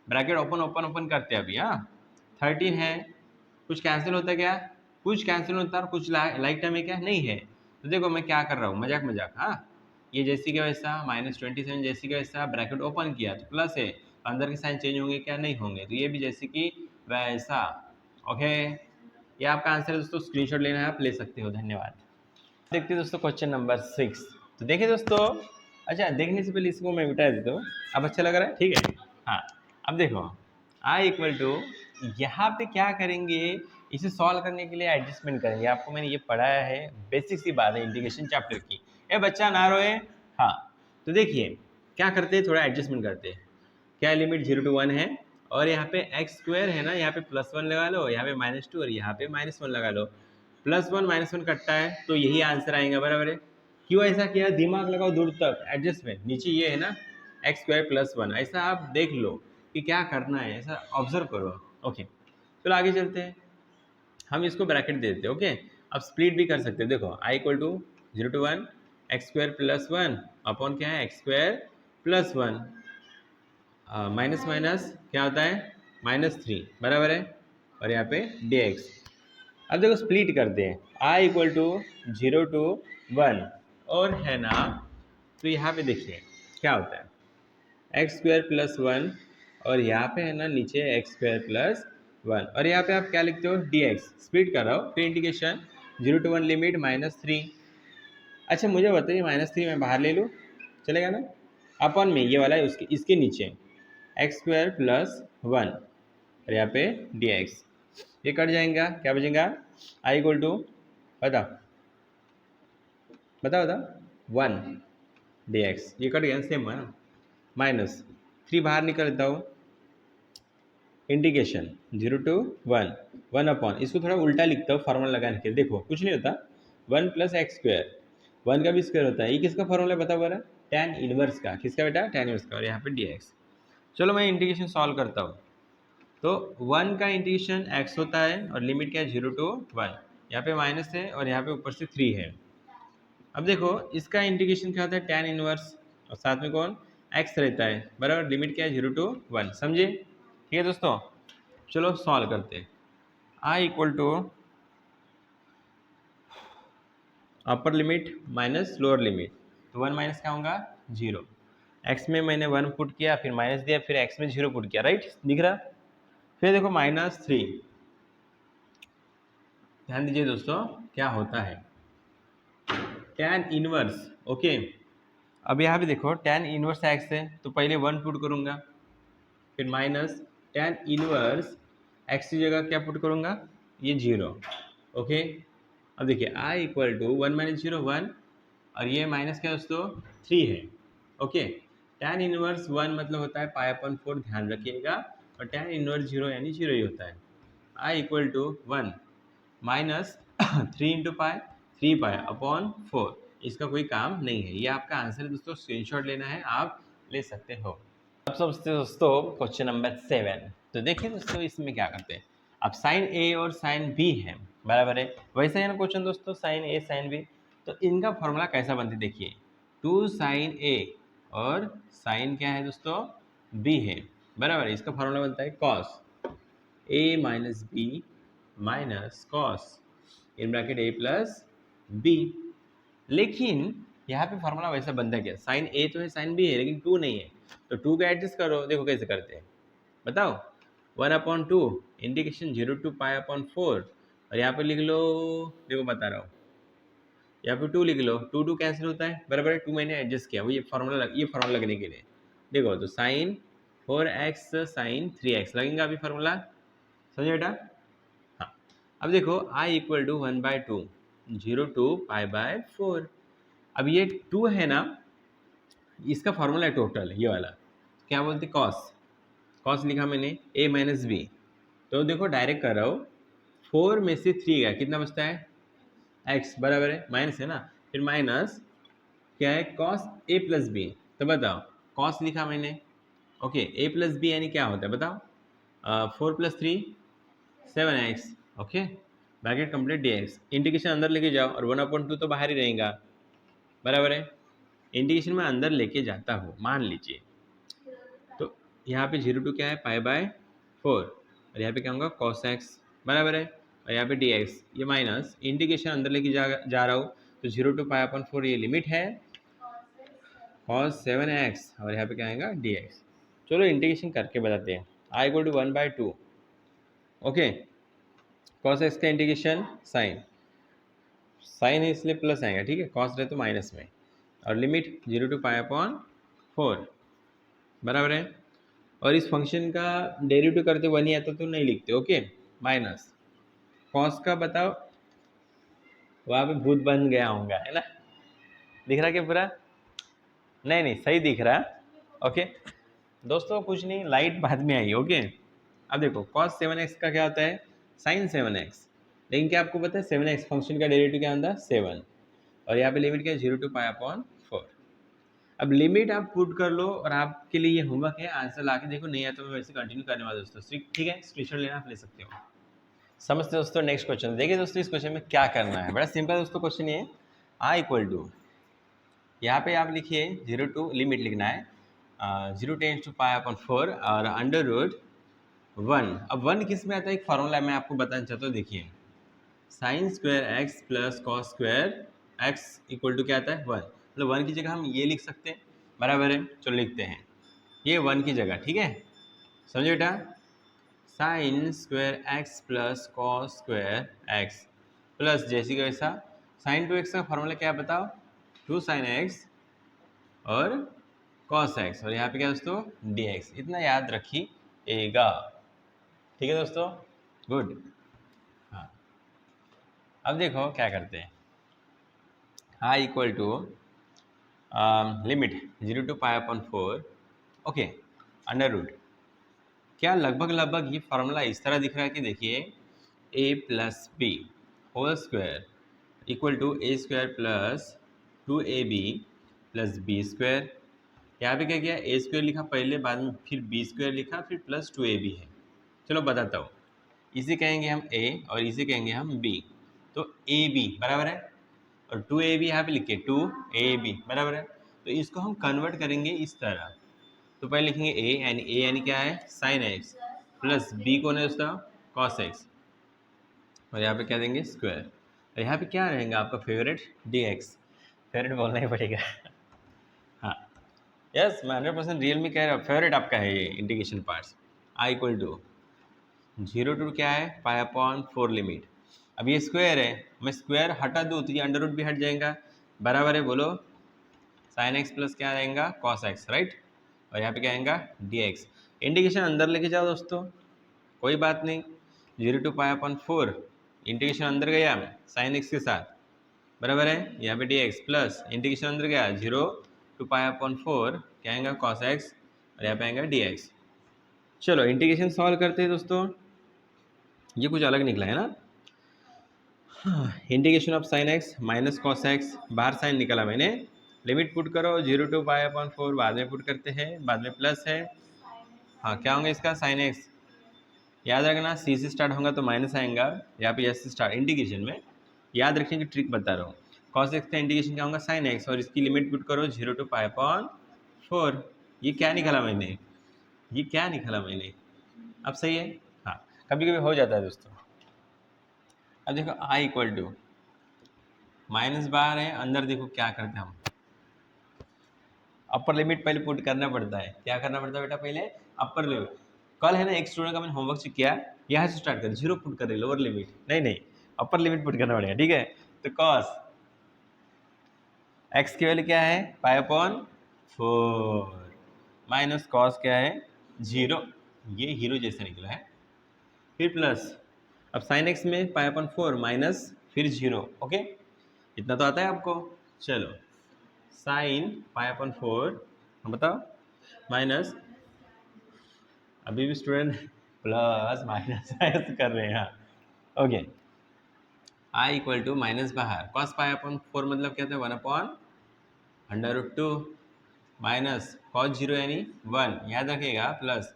ब्रैकेट ओपन ओपन ओपन करते हैं अभी। हाँ 13 है, कुछ कैंसिल होता है क्या, कुछ कैंसिल होता है, और कुछ लाइक टाइम में क्या नहीं है। तो देखो मैं क्या कर रहा हूँ, मजाक मजाक। हाँ ये जैसी का वैसा -27 जैसी का वैसा, ब्रैकेट ओपन किया तो प्लस है, अंदर के साइन चेंज होंगे क्या नहीं होंगे, तो ये भी जैसे कि वैसा। ओके ये आपका आंसर है दोस्तों, स्क्रीनशॉट लेना है आप ले सकते हो। धन्यवाद। देखते हैं दोस्तों क्वेश्चन नंबर 6। तो देखिए दोस्तों, अच्छा देखने से पहले इसको मैं मिटा देता हूँ, अब अच्छा लग रहा है, ठीक है। हाँ अब देखो I = यहाँ पे क्या करेंगे, इसे सॉल्व करने के लिए एडजस्टमेंट करेंगे। आपको मैंने ये पढ़ाया है, बेसिक सी बात है इंटीग्रेशन चैप्टर की। ए बच्चा ना रोए। हाँ तो देखिए क्या करते हैं, थोड़ा एडजस्टमेंट करते हैं। क्या लिमिट 0 to 1 है, और यहाँ पे x² है ना, यहाँ पे +1 लगा लो, यहाँ पे -2 और यहाँ पे -1 लगा लो। +1 -1 कटता है तो यही आंसर आएगा, बराबर है। क्यों ऐसा किया, दिमाग लगाओ दूर तक, एडजस्टमेंट। नीचे ये है ना x² + 1, ऐसा आप देख लो कि क्या करना है, ऐसा ऑब्जर्व करो। ओके चलो आगे चलते हैं, हम इसको ब्रैकेट दे देते हैं। ओके अब स्प्लिट भी कर सकते हैं। देखो I = 0 to 1 x² + 1 अपॉन क्या है x² + 1, माइनस माइनस क्या होता है -3, बराबर है, और यहाँ पे dx। अब देखो स्प्लिट करते हैं, I = 0 to 1 और है ना, तो यहाँ पे देखिए क्या होता है x² + 1, और यहाँ पे है ना नीचे x² + 1, और यहाँ पे आप क्या लिखते हो dx। स्प्लिट कर रहा हो, फिर इंटीग्रेशन 0 to 1 लिमिट -3। अच्छा मुझे बताइए -3 मैं बाहर ले लूँ, चलेगा ना, अपॉन में ये वाला है उसके इसके नीचे x² + 1 और यहाँ पे dx, ये कट जाएगा, क्या बचेगा I = बताओ बताओ बताओ 1 dx, ये कट गया सेम है ना, -3 बाहर निकल लेता हूँ, इंटीग्रेशन 0 to 1 1 अपॉन, इसको थोड़ा उल्टा लिखता हूँ फार्मूला लगाने के लिए। देखो कुछ नहीं होता, 1 + x², 1 का भी स्क्वायर होता है, ये किसका फार्मूला बता बरा, tan इनवर्स का, किसका बेटा tan इनवर्स का, और यहाँ पे dx। चलो मैं इंटीग्रेशन सॉल्व करता हूँ। तो 1 का इंटीग्रेशन x होता है और लिमिट क्या है 0 to 1, यहाँ पे माइनस है और यहाँ पे ऊपर से 3 है। अब देखो इसका इंटीग्रेशन क्या होता है tan इनवर्स, और साथ में कौन x रहता है, बराबर, लिमिट क्या है 0 to 1, समझे। ठीक है दोस्तों चलो सॉल्व करते हैं। I = upper limit minus lower limit, तो 1 माइनस क्या होगा 0, x में मैंने 1 पुट किया, फिर माइनस दिया, फिर x में 0 पुट किया, राइट दिख रहा। फिर देखो -3, ध्यान दीजिए दोस्तों क्या होता है tan इनवर्स। ओके अब यहाँ पे देखो tan इनवर्स x है, तो पहले 1 पुट करूँगा, फिर माइनस tan इनवर्स एक्स की जगह क्या पुट करूँगा, ये 0। ओके, अब देखिए आई इक्वल टू 1 माइनस 0 1, और ये माइनस क्या दोस्तों 3 है। ओके, tan इनवर्स 1 मतलब होता है पाई अपॉन 4, ध्यान रखिएगा, और tan इनवर्स 0 यानी 0 ही होता है। I equal to 1 minus 3 into pi 3 pi upon 4, इसका कोई काम नहीं है, ये आपका आंसर है दोस्तों, स्क्रीनशॉट लेना है आप ले सकते हो। अब समझते हैं दोस्तों क्वेश्चन नंबर 7। तो देखिए दोस्तों इसमें क्या करते हैं, अब साइन ए और साइन बी है, बराबर है, वैसे है ना क्वेश्चन दोस्तों, साइन ए साइन बी। तो इनका फॉर्मूला कैसा बनती है, देखिए 2 साइन ए और साइन क्या है दोस्तों बी है, बराबर है, इसका फॉर्मूला बनता है cos a minus b minus cos in bracket a plus b. लेकिन यहाँ पे फॉर्मूला वैसा बनता है क्या, साइन ए तो है साइन बी है लेकिन 2 नहीं है, तो 2 का एडजस्ट करो, देखो कैसे करते हैं बताओ, 1/2 इंटीग्रेशन 0 टू पाई अपॉन 4, और यहाँ पे लिख लो, देखो बता रहा हूँ, यहाँ पे 2 लिख लो, 2 कैंसिल होता है, बराबर है, 2 मैंने एडजस्ट किया, वो ये फॉर्मूला लगने के लिए, देखो तो साइन 4x साइन 3x लगेगा अभी फॉर्मूला, समझे बेटा। हाँ, अब देखो i equal to 1/2 0 to pi by 4, अब ये 2 है ना, इसका फॉर्मूला है टोटल, ये वाला क्या बोलते कॉस, कॉस लिखा मैंने a माइनस बी, तो देखो डायरेक्ट कर रहा हूँ, 4 में से 3 गया, कितना बचता है x, बराबर है, माइनस है ना, फिर माइनस क्या है कॉस a प्लस बी, तो बताओ कॉस लिखा मैंने, ओके, a प्लस बी यानी क्या होता है बताओ, 4 plus 3 7x, okay, bracket complete dx, integration अंदर लेके जाओ, और 1/2 तो बाहर ही रहेगा, बराबर है, इंटीग्रेशन में अंदर लेके जाता हूँ, मान लीजिए, तो यहाँ पे 0 टू क्या है पाई बाय 4, और यहाँ पे क्या होगा cos x, बराबर है, और यहाँ पे dx, ये माइनस इंटीग्रेशन अंदर लेके जा रहा हूँ, तो 0 टू पाई अपॉन 4 ये लिमिट है cos 7x, और यहाँ पे क्या आएगा dx। चलो इंटीग्रेशन करके बताते हैं, i equal to 1/2, okay, cos x का इंटीग्रेशन साइन, साइन है इसलिए प्लस आएगा, ठीक है, cos रहे तो माइनस में, और लिमिट 0 टू पाई अपॉन 4, बराबर है, और इस फंक्शन का डेरिवेटिव करते 1 ही आता तो नहीं लिखते, ओके, माइनस कॉस का बताओ, वहाँ पे भूत बन गया होगा है ना, दिख रहा क्या पूरा, नहीं नहीं सही दिख रहा, ओके दोस्तों, कुछ नहीं, लाइट बाद में आई, ओके। अब देखो cos 7x का क्या होता है sin 7x, लेकिन क्या आपको पता है 7x फंक्शन का डेरिवेटिव क्या होता है 7, और यहाँ पे लिमिट क्या है 0 टू पाई अपॉन 4। अब लिमिट आप पुट कर लो, और आपके लिए ये होमवर्क है, आंसर ला के देखो, नहीं आया तो मैं वैसे कंटिन्यू करने वाला दोस्तों, ठीक है, स्क्रीनशॉट लेना आप ले सकते हो। समझते दोस्तों, नेक्स्ट क्वेश्चन देखिए दोस्तों, इस क्वेश्चन में क्या करना है, बड़ा सिंपल दोस्तों क्वेश्चन ये, i इक्वल टू, यहाँ पे आप लिखिए 0 टू लिमिट लिखना है, 0 टेंस टू पाई अपॉन 4 और अंडर रूट 1। अब 1 किस में आता है, एक फार्मूला मैं आपको बताना चाहता हूँ, देखिए sine square x plus cos square x equal to क्या आता है 1, मतलब 1 की जगह हम ये लिख सकते हैं, बराबर है, चलो लिखते हैं ये 1 की जगह, ठीक है, समझे बेटा, sign square x plus cos square x plus जैसी वैसा साइन 2x का फॉर्मूला क्या है बताओ, 2 साइन एक्स और cos x, और यहाँ पे क्या दोस्तों dx, इतना याद रखिएगा, ठीक है दोस्तों, गुड। हाँ, अब देखो क्या करते हैं, i equal to limit 0 to pi upon 4, okay, under root, क्या लगभग ये फार्मूला इस तरह दिख रहा है कि देखिए a plus b whole square equal to a square plus 2ab plus b square, यहाँ पे क्या किया ए स्क्वायर लिखा पहले, बाद में फिर बी स्क्वायर लिखा, फिर प्लस 2ab है, चलो बताता हूँ, इसे कहेंगे हम a और इसे कहेंगे हम b, तो ab बराबर है, और 2ab यहाँ पे लिखे 2ab बराबर है, तो इसको हम कन्वर्ट करेंगे इस तरह, तो पहले लिखेंगे a यानी क्या है साइन x प्लस b कौन है उसका cos x, और यहाँ पे क्या देंगे स्क्वायर, और यहाँ पे क्या रहेगा आपका फेवरेट dx, फेवरेट बोलना ही पड़ेगा हाँ यस, मैं 100% रियल में कह रहा हूँ, फेवरेट आपका है ये integration parts, i equal to 0 to क्या है पाई अपॉन 4 लिमिट, अब ये स्क्वायर है, मैं स्क्वायर हटा दूँ तो ये अंडर रूट भी हट जाएगा, बराबर है, बोलो साइन एक्स प्लस क्या आएगा कॉस एक्स, राइट, और यहाँ पे क्या आएगा dx, इंटीग्रेशन अंदर लेके जाओ दोस्तों, कोई बात नहीं, 0 टू पाई अपॉन 4, इंटीग्रेशन अंदर गया साइन एक्स के साथ, बराबर है यहाँ पे डी एक्स प्लस इंटीग्रेशन अंदर गया 0 टू पाई अपॉन 4, क्या आएगा कॉस एक्स, और यहाँ पे आएगा डी एक्स। चलो इंटीग्रेशन सॉल्व करते हैं दोस्तों, ये कुछ अलग निकला है ना। Integration of sine x minus cos x, बाहर साइन निकाला मैंने, लिमिट पुट करो 0 टू पाई अपॉन 4, बाद में पुट करते हैं, बाद में प्लस है, हाँ क्या होगा इसका साइन एक्स, याद रखना सी से स्टार्ट होगा तो माइनस आएगा, यहाँ पे एस से स्टार्ट इंटीग्रेशन में, याद रखने की ट्रिक बता रहा हूँ। कॉस एक्स का इंटीग्रेशन क्या होगा साइन एक्स, और इसकी लिमिट पुट करो 0 टू पाई अपॉन 4। ये क्या निकाला मैंने, ये क्या निकाला मैंने, अब सही है। हाँ कभी कभी हो जाता है दोस्तों। अब देखो आई इक्वल टू माइनस बाहर है, अंदर देखो क्या करते हैं हम, अपर लिमिट पहले पुट करना पड़ता है। क्या करना पड़ता है बेटा, पहले अपर लिमिट। कल है ना एक स्टूडेंट का मैंने होमवर्क चेक किया, यहाँ से स्टार्ट कर 0 पुट कर रहे, लोअर लिमिट नहीं अपर लिमिट पुट करना पड़ेगा, ठीक है। तो कॉस एक्स की वैल्यू क्या है पाई अपॉन 4 माइनस कॉस क्या है 0, ये हीरो जैसा निकला है, फिर प्लस, अब साइन एक्स में पाई अपॉन 4 माइनस फिर 0, ओके इतना तो आता है आपको। चलो साइन पाई अपॉन 4 हम बताओ माइनस, अभी भी स्टूडेंट प्लस माइनस कर रहे हैं, okay I equal to minus बाहर कॉस पाई अपॉन 4 मतलब क्या था 1 अपॉन √2 माइनस कॉस 0 यानी 1, याद रखिएगा, प्लस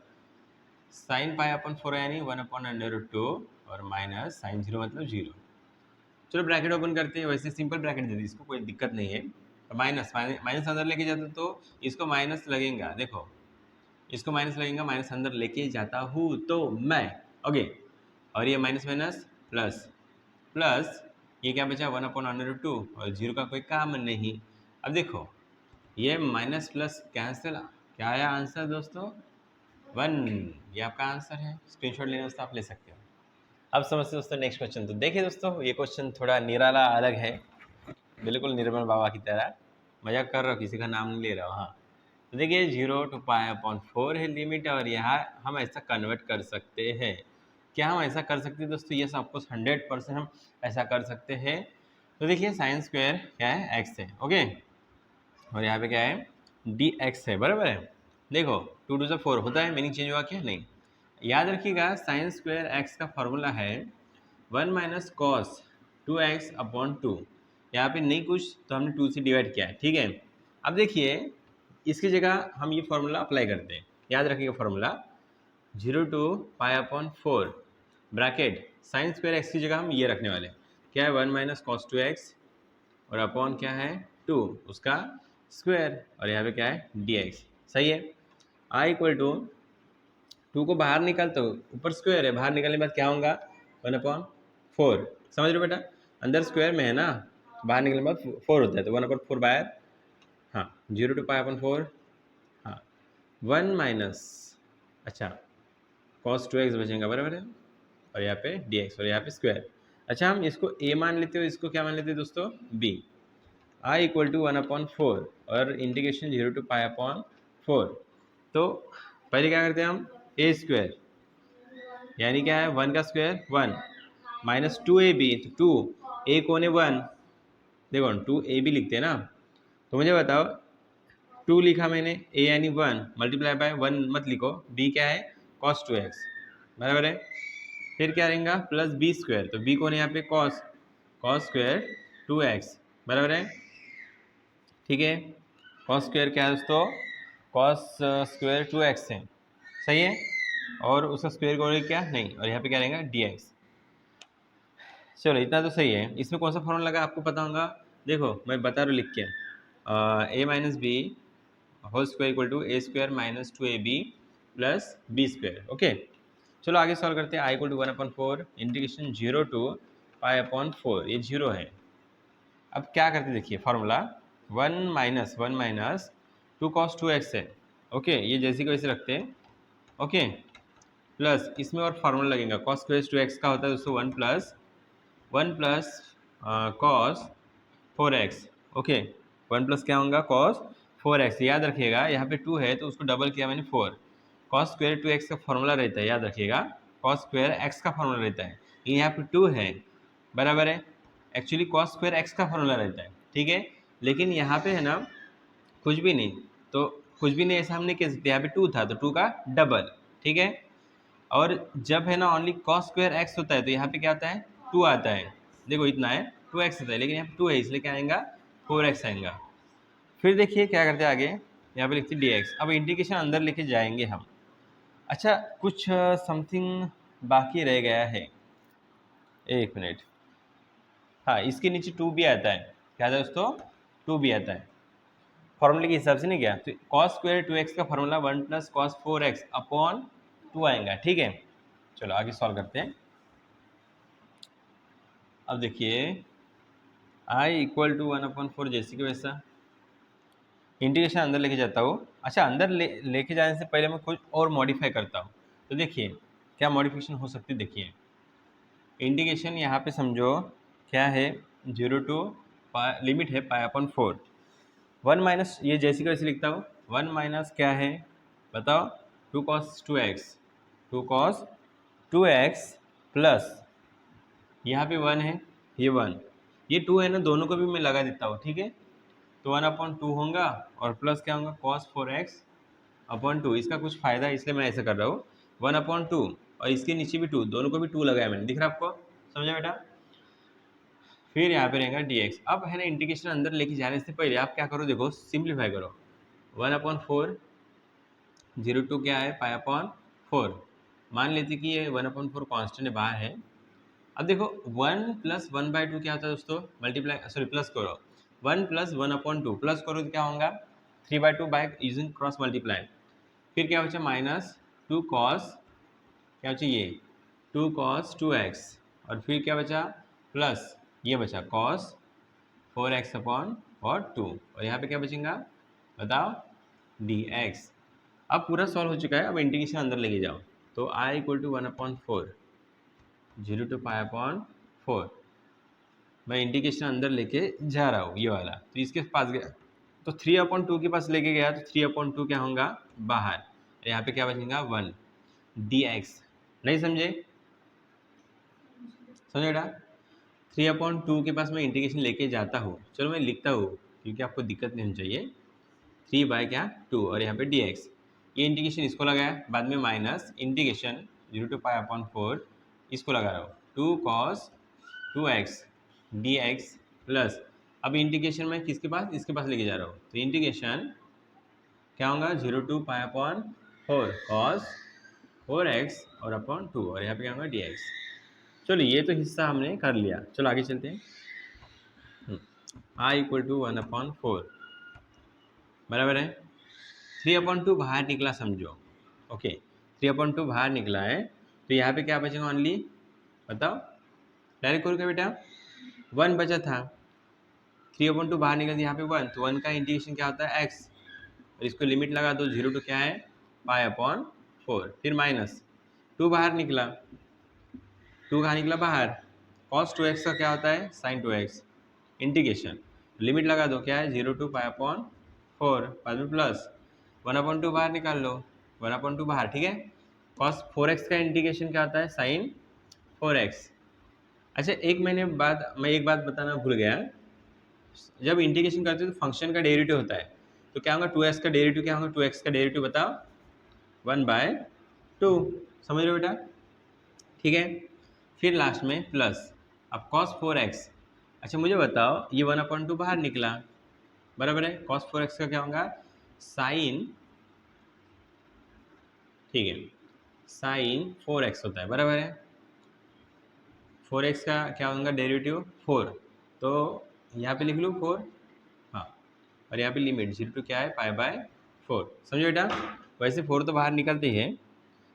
साइन पाई अपॉन 4 यानी 1 अपॉन √2 और माइनस साइन 0 मतलब 0। चलो ब्रैकेट ओपन करते हैं, वैसे सिंपल ब्रैकेट दे दी इसको, कोई दिक्कत नहीं है। माइनस माइनस अंदर लेके जाते तो इसको माइनस लगेगा, देखो इसको माइनस लगेगा, माइनस अंदर लेके जाता हूँ तो मैं, ओके, और ये माइनस माइनस प्लस प्लस, ये क्या बचा 1 अपॉन √2 और 0 का कोई काम नहीं। अब देखो ये माइनस प्लस कैंसिल, क्या आया आंसर दोस्तों 1, ये आपका आंसर है। स्क्रीनशॉट लेने वास्ते आप ले सकते हो। अब समझते दोस्तों नेक्स्ट क्वेश्चन। तो देखिए दोस्तों ये क्वेश्चन थोड़ा निराला अलग है, बिल्कुल निर्मल बाबा की तरह, मजाक कर रहा हूँ, किसी का नाम नहीं ले रहा हूँ। हाँ तो देखिए 0 टू पाई अपॉन 4 है लिमिट, और यहाँ हम ऐसा कन्वर्ट कर सकते हैं। क्या हम ऐसा कर सकते हैं दोस्तों, ये ऑफकोर्स 100% हम ऐसा कर सकते हैं। तो देखिए साइन स्क्वायर क्या है एक्स है, ओके, और यहाँ पे क्या है डी एक्स है, बराबर है। देखो 2 टू 4 होता है, मीनिंग चेंज हुआ क्या नहीं, याद रखिएगा साइन स्क्वायर एक्स का फॉर्मूला है 1 माइनस कॉस 2x अपॉन 2, यहाँ पे नहीं कुछ तो हमने 2 से डिवाइड किया है, ठीक है। अब देखिए इसकी जगह हम ये फॉर्मूला अप्लाई करते हैं, याद रखिएगा formula 0 to pi upon 4 bracket sine square x की जगह हम ये रखने वाले हैं, क्या है 1 माइनस कॉस 2x और अपॉन क्या है 2 उसका स्क्वायर, और यहाँ पे क्या है dx, सही है। आई इक्वल टू 2 को बाहर निकालते हो, ऊपर स्क्वायर है, बाहर निकालने के बाद क्या होगा 1 अपॉन 4, समझ रहे हो बेटा, अंदर स्क्वायर में है ना, बाहर निकलने के बाद 4 होता है, तो 1 अपॉन 4 बाहर, हाँ 0 टू पाई अपॉन 4, हाँ 1 माइनस, अच्छा कॉस 2x बचेगा, बराबर है, और यहाँ पे dx और यहाँ पे स्क्वायर। अच्छा हम इसको a मान लेते हो, इसको क्या मान लेते हैं दोस्तों b, I equal to 1 upon 4 और इंटीग्रेशन 0 टू पाई अपॉन 4। तो पहले क्या करते हैं हम a स्क्वायर यानी क्या है 1 का स्क्वायर 1 माइनस 2ab, तो 2 a कोने 1, देखो 2ab लिखते हैं ना, तो मुझे बताओ 2 लिखा मैंने, a यानी 1 मल्टीप्लाई बाय 1 मत लिखो, b क्या है cos 2x, बराबर है, फिर क्या रहेगा प्लस b स्क्वायर, तो b कोने यहाँ पे cos स्क्वायर 2x, बराबर है, ठीक है। cos स्क्वायर क्या है दोस्तों cos स्क्वायर 2x है, सही है, और उसका स्क्वायर करोगे क्या नहीं, और यहाँ पे क्या रहेगा dx। चलो इतना तो सही है। इसमें कौन सा फॉर्मूला लगा आपको पता होगा, देखो मैं बता रहा हूँ लिख के, a minus b whole square equal to a square minus 2ab plus b square, okay. चलो आगे सॉल्व करते हैं। I equal to 1 upon 4 integration 0 to pi upon 4, ये 0 है। अब क्या करते देखिए फॉर्मूला 1 माइनस 2 कॉस 2x है, ओके, ये जैसे कि वैसे रखते हैं, ओके, प्लस इसमें और फार्मूला लगेगा कॉस स्क्वायर 2x का होता है दोस्तों 1 plus cos 4x, okay, 1 plus क्या होगा कॉस 4x, याद रखिएगा यहाँ पे 2 है तो उसको डबल किया मैंने 4, कॉस स्क्वायर 2x का फॉर्मूला रहता है, याद रखिएगा कॉस स्क्वायर एक्स का फॉर्मूला रहता है, यहाँ पे 2 है, बराबर है। एक्चुअली कॉस स्क्वायर एक्स का फॉर्मूला रहता है, ठीक है, लेकिन यहाँ पे है ना कुछ भी नहीं, तो कुछ भी नहीं ऐसा हम नहीं कह सकते, यहाँ पे 2 था तो 2 का डबल, ठीक है। और जब है ना ओनली कॉस स्क्वायर एक्स होता है तो यहाँ पे क्या आता है, 2 आता है। देखो इतना है, 2x आता है, लेकिन यहाँ पे 2 है इसलिए क्या आएगा, 4x आएगा। फिर देखिए क्या करते हैं आगे, यहाँ पे लिखते हैं dx। अब इंटीग्रेशन अंदर लेके जाएंगे हम। अच्छा कुछ समथिंग बाकी रह गया है, एक मिनट। हाँ, इसके नीचे 2 भी आता है, क्या आता है दोस्तों, 2 भी आता है फॉर्मूले के हिसाब से, नहीं क्या, तो कॉस स्क्वायर 2x का formula 1 plus cos 4x upon 2 आएगा, ठीक है। चलो आगे सॉल्व करते हैं। अब देखिए i इक्वल टू 1/4 जैसे कि वैसा इंटीग्रेशन अंदर लेके जाता हूँ। अच्छा अंदर लेके जाने से पहले मैं कुछ और मॉडिफाई करता हूँ, तो देखिए क्या मॉडिफिकेशन हो सकती है। देखिए इंटीग्रेशन यहाँ पे समझो क्या है, 0 टू लिमिट है π/4, 1 माइनस ये जैसे कि वैसे लिखता हूँ, 1 माइनस क्या है बताओ, 2 cos 2x, 2 cos 2x plus यहाँ पे 1 है, ये 1, ये 2 है ना, दोनों को भी मैं लगा देता हूँ, ठीक है। तो 1/2 होगा और प्लस क्या होगा, cos 4x अपॉन 2। इसका कुछ फ़ायदा है इसलिए मैं ऐसा कर रहा हूँ, 1/2 और इसके नीचे भी 2, दोनों को भी 2 लगाया मैंने, दिख रहा है आपको, समझा बेटा। फिर यहाँ पे रहेगा dx। अब है ना इंटीग्रेशन अंदर लेके जाने से पहले आप क्या करो, देखो सिंप्लीफाई करो, 1/4 0 टू क्या है π/4, मान लेते कि ये 1/4 कॉन्स्टेंट है, बाहर है। अब देखो 1 प्लस 1/2 क्या होता है दोस्तों, मल्टीप्लाई सॉरी प्लस करो, 1 प्लस 1/2 प्लस करो तो क्या होगा, 3/2 बाय यूजिंग क्रॉस मल्टीप्लाई। फिर क्या बचा, माइनस 2 कॉस क्या बचा, ये 2 cos 2x, और फिर क्या बचा, प्लस ये बचा cos 4x अपॉन और 2, और यहाँ पे क्या बचेगा बताओ, dx। अब पूरा सॉल्व हो चुका है, अब इंटीग्रेशन अंदर लेके जाओ, तो i इक्वल टू 1/4 0 टू π/4, मैं इंटीग्रेशन अंदर लेके जा रहा हूँ, ये वाला तो इसके पास गया तो 3/2 के पास लेके गया तो 3/2 क्या होगा बाहर, यहाँ पे क्या बचेगा 1 dx। नहीं समझे, समझे बेटा, 3/2 के पास मैं इंटीग्रेशन लेके जाता हूँ, चलो मैं लिखता हूँ क्योंकि आपको दिक्कत नहीं होनी चाहिए, 3/2 और यहाँ पे dx, ये इंटीग्रेशन इसको लगाया, बाद में माइनस इंटीग्रेशन 0 टू π/4 इसको लगा रहा हूँ, 2 cos 2x dx प्लस, अब इंटीग्रेशन में किसके पास, इसके पास लेके जा रहा हूँ, तो इंटीग्रेशन क्या होगा 0 टू π/4 cos 4x और अपॉन 2, और यहाँ पे क्या होगा dx। चलो ये तो हिस्सा हमने कर लिया, चलो आगे चलते हैं। i इक्वल टू 1/4 बराबर है, 3/2 बाहर निकला समझो, ओके 3/2 बाहर निकला है, तो यहाँ पे क्या बचेगा ओनली बताओ, डायरेक्ट करो क्या बेटा, 1 बचा था, 3/2 बाहर निकला तो यहाँ पे 1, तो 1 का इंटीग्रेशन क्या होता है x, और इसको लिमिट लगा दो 0 टू क्या है π/4, फिर माइनस 2 बाहर निकला, 2 कहाँ निकला बाहर, cos 2x का क्या होता है sin 2x, इंटीग्रेशन लिमिट लगा दो क्या है 0 टू π/4, बाद में प्लस 1/2 बाहर निकाल लो, 1/2 बाहर, ठीक है। cos 4x का इंटीग्रेशन क्या होता है sin 4x। अच्छा मैं एक बात बताना भूल गया, जब इंटीग्रेशन करते हैं तो फंक्शन का डेरिवेटिव होता है, तो क्या होगा 2x का डेरिवेटिव, क्या होगा 2x का डेरिवेटिव बताओ 1/2, समझ रहे हो बेटा, ठीक है। फिर लास्ट में प्लस, अब cos 4x, अच्छा मुझे बताओ ये 1/2 बाहर निकला, बराबर है, cos 4x का क्या होगा साइन, ठीक है, साइन 4x होता है, बराबर है, 4x का क्या होगा डेरिवेटिव 4, तो यहाँ पे लिख लो 4, हाँ, और यहाँ पे लिमिट 0 टू क्या है π/4, समझो बेटा। वैसे 4 तो बाहर निकलते ही है।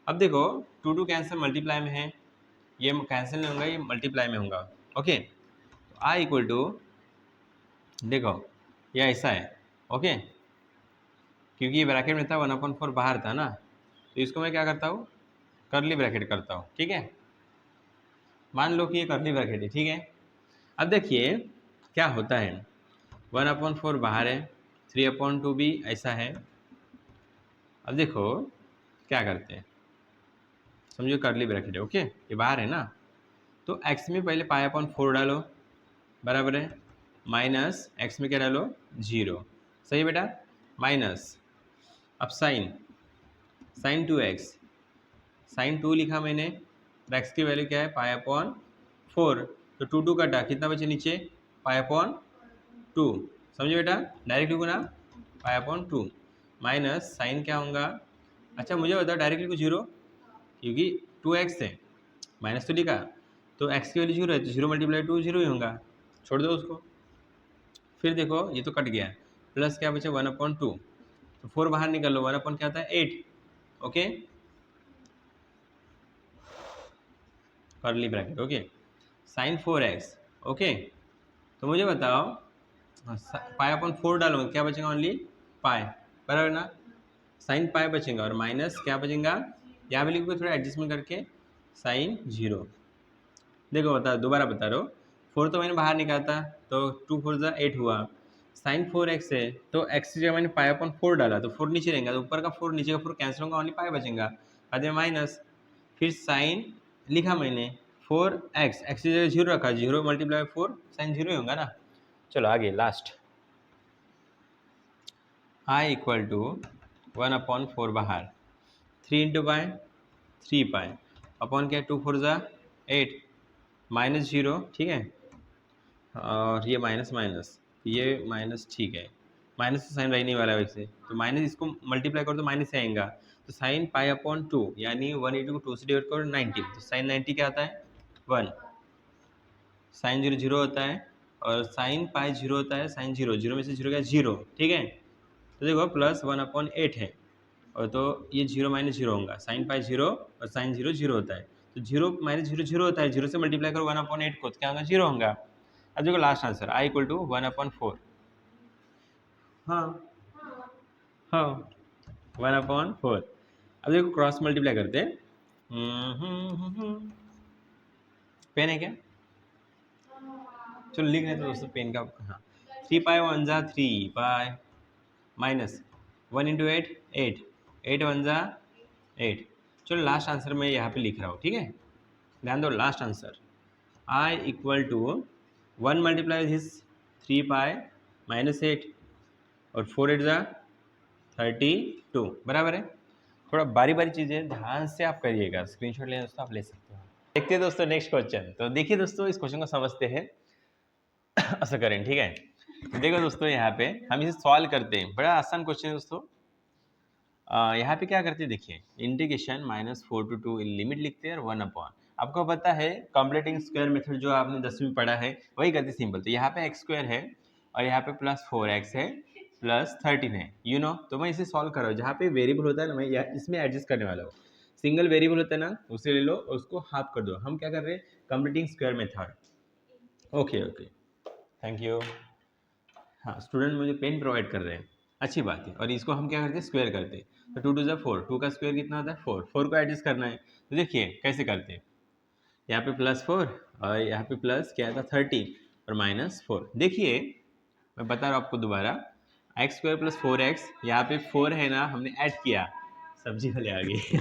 अब देखो 2 कैंसिल मल्टीप्लाई में है, ये कैंसिल नहीं होगा, ये मल्टीप्लाई में होगा, ओके। तो i इक्वल टू, देखो ये ऐसा है, ओके, क्योंकि ये ब्रैकेट में था 1/4 बाहर था ना, तो इसको मैं क्या करता हूँ करली ब्रैकेट करता हूँ, ठीक है, मान लो कि ये करली ब्रैकेट है, ठीक है। अब देखिए क्या होता है, 1/4 बाहर है, 3/2 भी ऐसा है। अब देखो क्या करते हैं, समझो कर्ली ब्रैकेट है, ओके, ये बाहर है ना। तो x में पहले पाई अपॉन 4 डालो, बराबर है, माइनस x में क्या डालो 0, सही बेटा, माइनस, अब साइन, साइन 2x, साइन 2 लिखा मैंने, और x की वैल्यू क्या है पाई अपॉन 4, तो 2 2 कटा, कितना बचे नीचे, पाई अपॉन 2, समझे बेटा, डायरेक्ट लिखो ना, पाई अपॉन 2, माइनस साइन क्या होगा, अच्छा मुझे बताओ डायरेक्ट लिखो 0, क्योंकि 2x है, माइनस तो लिखा, तो x की वैल्यू 0 है, तो 0 मल्टीप्लाई 2 0 ही होगा, छोड़ दो उसको। फिर देखो ये तो कट गया, प्लस क्या बचा 1/2, तो 4 बाहर निकाल लो, 1 क्या होता है 8, okay, curly bracket, okay, sine 4x, okay, तो मुझे बताओ पाई अपॉन 4 डालूंगा, क्या बचेगा ओनली पाई, बराबर ना, साइन पाई बचेगा, और माइनस क्या बचेगा, यहाँ पे लिखोगे थोड़ा एडजस्टमेंट करके, साइन 0, देखो बता दोबारा बता रहा हूँ, 4 तो मैंने बाहर निकाला, तो 2 4 जा 8 हुआ, साइन 4x है, तो x की जगह मैंने पाई अपॉन 4 डाला, तो 4 नीचे रहेगा, तो ऊपर का 4 नीचे का 4 कैंसिल होगा, ओनली पाई बचेगा, बाद में माइनस, फिर साइन लिखा मैंने 4x, x की जगह 0 रखा, 0 मल्टीप्लाई 4, साइन 0 ही होगा ना। चलो आगे लास्ट, i इक्वल टू 1/4 बाहर, 3 इंटू पाई 3 पाई अपॉन क्या 2 4 जा 8, माइनस 0, ठीक है, और ये माइनस माइनस, ये माइनस, ठीक है, माइनस तो साइन रहने वाला है वैसे, तो माइनस इसको मल्टीप्लाई करो तो माइनस से आएगा, तो साइन पाई अपॉन 2 यानी 180 को 2 से डिवाइड करो 90, तो साइन 90 क्या आता है 1, साइन 0 0 होता है, और साइन पाई 0 होता है, साइन 0 0 में से 0 क्या 0, ठीक है, तो देखो प्लस 1/8 है, और तो ये 0 माइनस 0 होगा, साइन पाई 0 और साइन 0 0 होता है, तो 0 माइनस 0 0 होता है, 0 से मल्टीप्लाई करो 1/8 को, तो क्या होगा 0 होगा। अब देखो last answer i equal to 1/4, हाँ हाँ 1/4, अब देखो क्रॉस मल्टीप्लाई करते हैं, पेन है क्या, चलो लिख रहे थे दोस्तों पेन का, हाँ, 3 पाई 1 जा 3 पाई, माइनस 1 इंटू 8 8, 8 1 जा 8, चलो लास्ट आंसर मैं यहाँ पे लिख रहा हूँ, ठीक है, ध्यान दो, last answer i equal to 1 multiply this 3 pi minus 8, और 4 8 जा 32, बराबर है, थोड़ा बारी बारी चीज़ें ध्यान से आप करिएगा, स्क्रीनशॉट लेना दोस्तों आप ले सकते हो। देखते हैं दोस्तों नेक्स्ट क्वेश्चन, तो देखिए दोस्तों इस क्वेश्चन को समझते हैं ऐसा करें, ठीक है, तो देखो दोस्तों यहाँ पे हम इसे सॉल्व करते हैं, बड़ा आसान क्वेश्चन है दोस्तों, यहाँ पे क्या करते हैं देखिए, इंटीग्रेशन -4 to 2 लिमिट लिखते हैं और 1 अपॉन, आपको पता है कंप्लीटिंग स्क्वायर मेथड जो आपने 10वीं में पढ़ा है वही करते सिंपल, तो यहाँ पे x² है और यहाँ पे प्लस 4x है प्लस 13 है, यू नो, तो मैं इसे सॉल्व कर रहा हूँ, जहाँ पे वेरिएबल होता है ना मैं इसमें एडजस्ट करने वाला हूँ, सिंगल वेरिएबल होता है ना उसे ले लो और उसको हाफ कर दो, हम क्या कर रहे हैं completing square method, okay okay, thank you, हाँ स्टूडेंट मुझे पेन प्रोवाइड कर रहे हैं, अच्छी बात है, और इसको हम क्या करते हैं स्क्वायर करते हैं, तो 2 2 4, 2 का स्क्वायर कितना होता है 4, 4 को एडजस्ट करना है, तो देखिए कैसे करते हैं, यहाँ पे +4 और यहाँ पे प्लस क्या था 13 और -4, देखिए मैं बता रहा हूँ आपको दोबारा, x² + 4x, यहाँ पे 4 है ना हमने ऐड किया, सब्जी वाले आ गए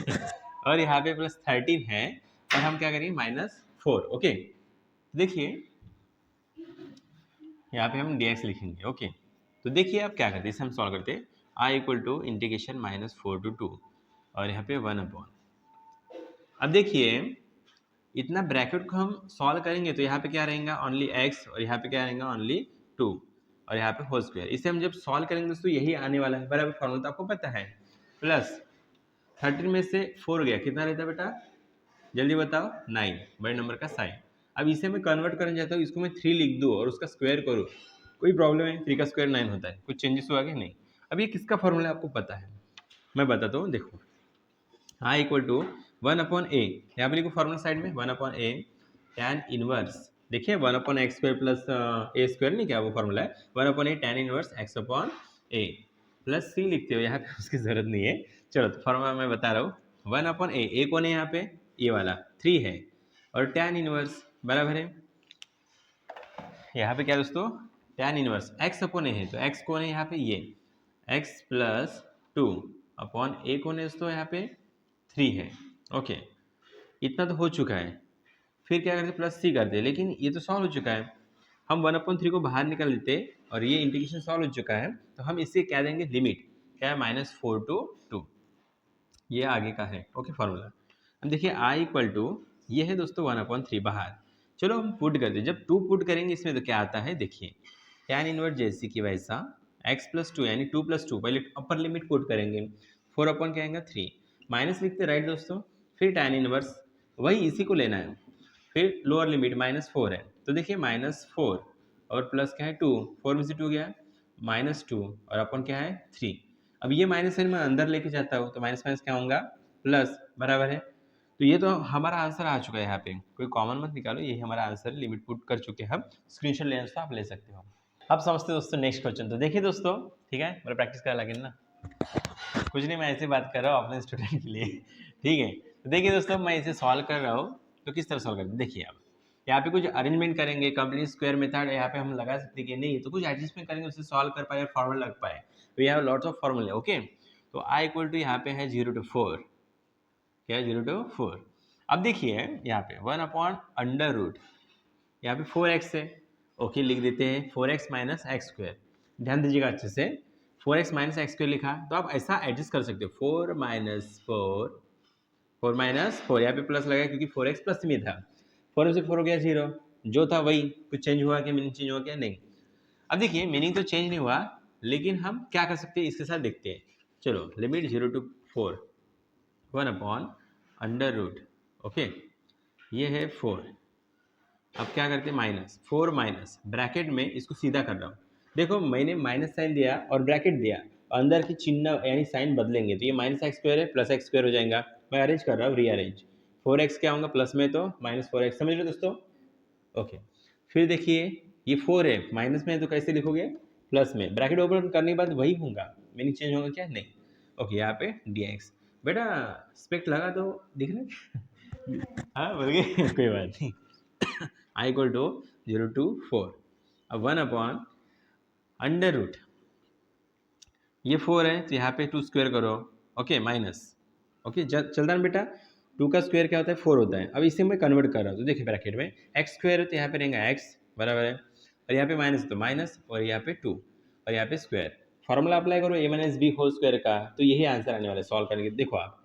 और यहाँ पे +13 है और हम क्या करेंगे -4, ओके, देखिए यहाँ पे हम dx लिखेंगे, ओके, तो देखिए आप क्या करते हैं, इसे हम सॉल्व करते हैं, i equal to integration -4 to 2 और यहाँ पे 1 अपॉन, अब देखिए इतना ब्रैकेट को हम सॉल्व करेंगे तो यहाँ पे क्या रहेगा ओनली x और यहाँ पे क्या रहेगा ओनली 2 और यहाँ पे होल स्क्वायर, इसे हम जब सॉल्व करेंगे दोस्तों यही आने वाला है, बराबर, फॉर्मूला तो आपको पता है, प्लस 13 में से 4 गया कितना रहता है बेटा, जल्दी बताओ 9, बड़े नंबर का साइन, अब इसे मैं कन्वर्ट करना चाहता हूँ, इसको मैं 3 लिख दूँ और उसका स्क्वायर करूँ, कोई प्रॉब्लम है, 3 का स्क्वायर 9 होता है, कुछ चेंजेस हुआ कि नहीं, अब ये किसका फॉर्मूला आपको पता है, मैं बताता हूँ, देखो i इक्वल टू 1/a, यहाँ पे लिखो फॉर्मूला साइड में 1/a tan इनवर्स, देखिए 1/x² प्लस a² नहीं क्या वो फॉर्मूला है, 1/a tan inverse x/a plus c लिखते हो, यहाँ पे उसकी जरूरत नहीं है, चलो तो फॉर्मूला मैं बता रहा हूँ, 1/a, a कौन है यहाँ पे, ये वाला 3 है, और tan इनवर्स बराबर है, यहाँ पे क्या दोस्तों tan इनवर्स x/a है, तो x कौन है यहाँ पे, ये x + 2 अपॉन a कौन है दोस्तों यहाँ पे 3 है, ओके, इतना तो हो चुका है, फिर क्या करते प्लस सी करते, लेकिन ये तो सॉल्व हो चुका है। हम 1/3 को बाहर निकाल लेते और ये इंटीग्रेशन सॉल्व हो चुका है, तो हम इसे क्या देंगे, लिमिट क्या है -4 to 2, ये आगे का है। Okay formula. अब देखिए आई इक्वल टू, ये है दोस्तों 1/3 बाहर। चलो हम पुट करते हैं, जब 2 पुट करेंगे इसमें तो क्या आता है देखिए, tan इनवर्स जैसे कि वैसा x प्लस 2 यानी 2 प्लस 2, पहले अपर लिमिट पुट करेंगे, 4 अपन क्या आएगा 3, माइनस लिखते राइट दोस्तों, फिर tan इनवर्स वही इसी को लेना है, फिर लोअर लिमिट -4 है, तो देखिए -4 और प्लस क्या है 2, 4 में से 2 गया -2 और अपन क्या है 3। अब ये माइनस साइन मैं अंदर लेके जाता हूँ तो माइनस माइनस क्या होगा प्लस, बराबर है। तो ये तो हमारा आंसर आ चुका है, यहाँ पे कोई कॉमन मत निकालो, यही हमारा आंसर लिमिट पुट कर चुके हैं हम। स्क्रीनशॉट लेना तो आप ले सकते हो। अब समझते हैं दोस्तों नेक्स्ट क्वेश्चन। तो देखिए दोस्तों, ठीक है मेरा प्रैक्टिस करा लगे ना, कुछ नहीं, मैं ऐसे बात कर रहा हूँ अपने स्टूडेंट के लिए, ठीक है। तो देखिए दोस्तों, मैं इसे सॉल्व कर रहा हूँ, तो किस तरह सॉल्व करते हैं देखिए। आप यहाँ पे कुछ अरेंजमेंट करेंगे, कंप्लीट स्क्वायर मेथड यहाँ पे हम लगा सकते हैं कि नहीं, तो कुछ एडजस्टमेंट करेंगे उससे सॉल्व कर पाए और फॉर्मूला लग पाए। तो यहाँ लॉट्स ऑफ फॉर्मूले, ओके। तो आई इक्वल टू यहाँ पे है 0 to 4, क्या है 0 to 4। अब देखिए यहाँ पे 1/√, यहाँ पे 4x है, ओके लिख देते हैं 4x माइनस एक्स स्क्वायर। ध्यान दीजिएगा अच्छे से, 4x माइनस एक्स स्क्वायर लिखा, तो आप ऐसा एडजस्ट कर सकते हो, 4 माइनस 4 यहाँ पे प्लस लगा क्योंकि 4x प्लस में था, 4 में से 4 हो गया 0, जो था वही, कुछ चेंज हुआ क्या, मीनिंग चेंज हुआ क्या, नहीं। अब देखिए मीनिंग तो चेंज नहीं हुआ, लेकिन हम क्या कर सकते हैं इसके साथ देखते हैं। चलो लिमिट 0 to 4, 1/√, ओके ये है 4। अब क्या करते हैं -4 माइनस ब्रैकेट में इसको सीधा कर रहा हूँ, देखो मैंने माइनस साइन दिया और ब्रैकेट दिया, अंदर की चिन्ह यानी साइन बदलेंगे तो ये -x² है प्लस x² हो जाएगा। मैं अरेंज कर रहा हूँ, रीअरेंज, 4x क्या होगा प्लस में तो -4x, समझ लो दोस्तों, ओके। फिर देखिए ये 4 है, माइनस में है तो कैसे लिखोगे प्लस में, ब्रैकेट ओपन करने के बाद वही होगा, मीनिंग चेंज होगा क्या, नहीं। ओके यहाँ पे dx, बेटा स्पेक्ट लगा तो दिख रहा है हाँ बोल गए कोई बात नहीं आई इक्वल टू 0 to 4, अब 1/√, ये 4 है तो यहाँ पे 2 स्क्वायर करो, ओके माइनस, ओके चलता है बेटा, 2 का स्क्वायर क्या होता है 4 होता है। अब इसे मैं कन्वर्ट कर रहा हूँ, तो देखिए ब्रैकेट में x स्क्वायर है तो यहाँ पे रहेगा x, बराबर है, और यहाँ पे माइनस है तो माइनस, और यहाँ पे 2 और यहाँ पे स्क्वायर, फॉर्मूला अप्लाई करो a - b होल स्क्वायर का, तो यही आंसर आने वाला है सॉल्व करके, देखो आप।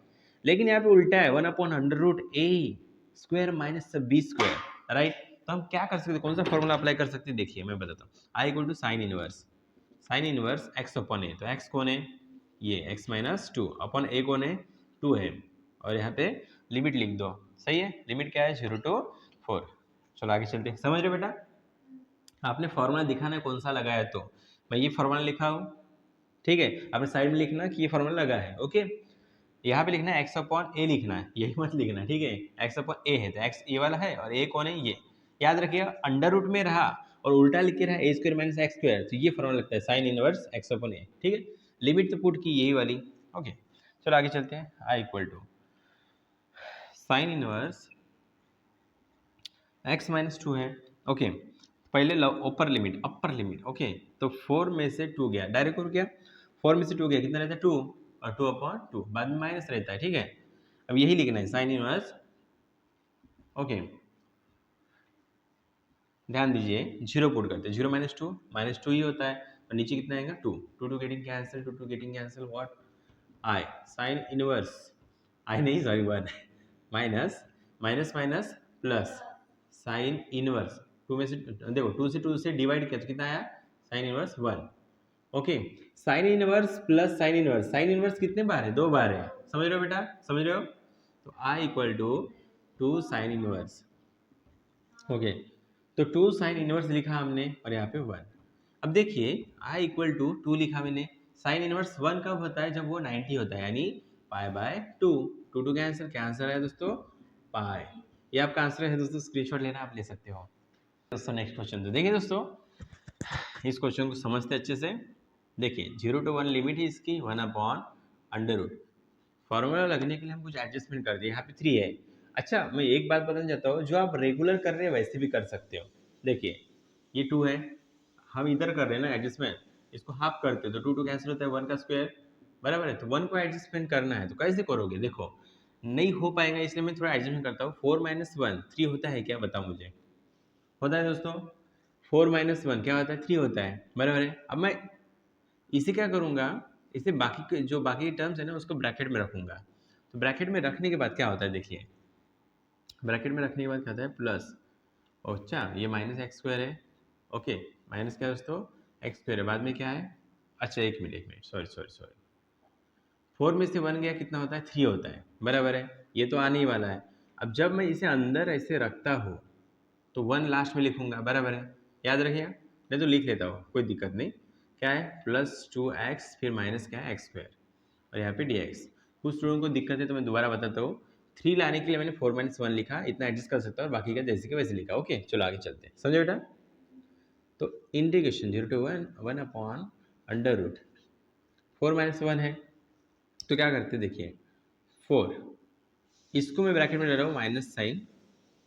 लेकिन यहाँ पे उल्टा है 1/√a square minus b square, right. तो हम क्या कर सकते हैं, कौन सा फॉर्मूला अप्लाई कर सकते हैं, देखिए मैं बताता हूँ। I equal to sine inverse x upon है, तो x कौन है, ये x - 2 अपन a कौन है 2 है, और यहाँ पे लिमिट लिख दो, सही है, लिमिट क्या है 0 to 4। चलो आगे चलते हैं, समझ रहे हो बेटा, आपने फॉर्मूला दिखाना है कौन सा लगाया, तो मैं ये फॉर्मूला लिखा हूँ, ठीक है, आपने साइड में लिखना कि ये फॉर्मूला लगा है, ओके। यहाँ पे लिखना है x/a लिखना है, यही मत लिखना, ठीक है, x/a है तो x ये वाला है और a कौन है ये, याद रखिएगा अंडर रूट में रहा और उल्टा लिख के रहा a² - x², तो ये फॉर्मूला लगता है साइन इनवर्स x/a, ठीक है। लिमिट तो पुट की यही वाली, ओके। चलो आगे चलते हैं, I equal to sine inverse x - 2 है, ओके। पहले अपर लिमिट, ओके, तो 4 में से 2 गया, डायरेक्ट हो गया, 4 में से 2 गया, कितना रहता है 2, और 2/2 बाद में माइनस रहता है, ठीक है। अब यही लिखना है साइन इनवर्स, ओके। ध्यान दीजिए 0 पुट करते हैं, 0 - 2 ही होता है, और नीचे कितना आएगा 2, 2 getting cancel, 2 getting cancel, what I sine inverse, I नहीं sorry one, minus minus minus plus sine inverse, 2 में से देखो 2 से डिवाइड किया तो कितना आया sine inverse 1, okay. Sine inverse plus sine inverse कितने बार है, 2 बार है, समझ रहे हो बेटा, समझ रहे हो। तो I equal to 2 sine inverse, okay. तो 2 साइन इनवर्स लिखा हमने और यहाँ पे 1। अब देखिए आई इक्वल टू 2 लिखा मैंने, साइन इनवर्स 1 कब होता है, जब वो 90 होता है, यानी π/2, 2 क्या आंसर है दोस्तों पाई, ये आपका आंसर है दोस्तों, स्क्रीनशॉट लेना आप ले सकते हो दोस्तों। नेक्स्ट क्वेश्चन, तो देखिए दोस्तों इस क्वेश्चन को समझते अच्छे से, देखिए 0 to 1 लिमिट है इसकी 1/√, फॉर्मूला लगने के लिए हम कुछ एडजस्टमेंट कर दिए, यहाँ पे 3 है। अच्छा मैं एक बात बताना चाहता हूँ, जो आप रेगुलर कर रहे हैं वैसे भी कर सकते हो, देखिए ये 2 है, हम इधर कर रहे हैं ना एडजस्टमेंट, इसको हाफ करते हो तो 2 कैंसिल होता है, 1 का स्क्वायर, बराबर है, तो 1 को एडजस्टमेंट करना है तो कैसे करोगे, देखो नहीं हो पाएगा, इसलिए मैं थोड़ा एडजस्टमेंट करता हूँ। 4 माइनस 1 3 होता है क्या, बताओ मुझे। होता है दोस्तों, 4 माइनस 1 क्या होता है, 3 होता है, बराबर है। अब मैं इसे क्या करूँगा, इसे बाकी के जो बाकी टर्म्स है ना उसको ब्रैकेट में रखूँगा। तो ब्रैकेट में रखने के बाद क्या होता है, देखिए ब्रैकेट में रखने के बाद क्या होता है प्लस, अच्छा ये माइनस एक्स स्क्वायर है, ओके माइनस क्या है दोस्तों, एक्स स्क्वायर है, बाद में क्या है, अच्छा एक मिनट सॉरी सॉरी सॉरी, 4 में से 1 गया कितना होता है, 3 होता है, बराबर है, ये तो आने ही वाला है। अब जब मैं इसे अंदर ऐसे रखता हूँ तो 1 लास्ट में लिखूंगा, बराबर है, याद रखिएगा, नहीं तो लिख लेता हूँ कोई दिक्कत नहीं। क्या है, प्लस 2x फिर माइनस क्या है एक्स स्क्वायर और यहाँ पे dx। कुछ स्टूडेंट को दिक्कत है तो मैं दोबारा बताता हूँ, 3 लाने के लिए मैंने 4 माइनस 1 लिखा, इतना एडजस्ट कर सकता हूँ और बाकी का जैसे कि वैसे लिखा। ओके चलो आगे चलते हैं, समझे बेटा। तो integration 0 to 1 upon under root 4 minus 1 है, तो क्या करते हैं देखिए 4, इसको मैं ब्रैकेट में ले रहा हूँ माइनस साइन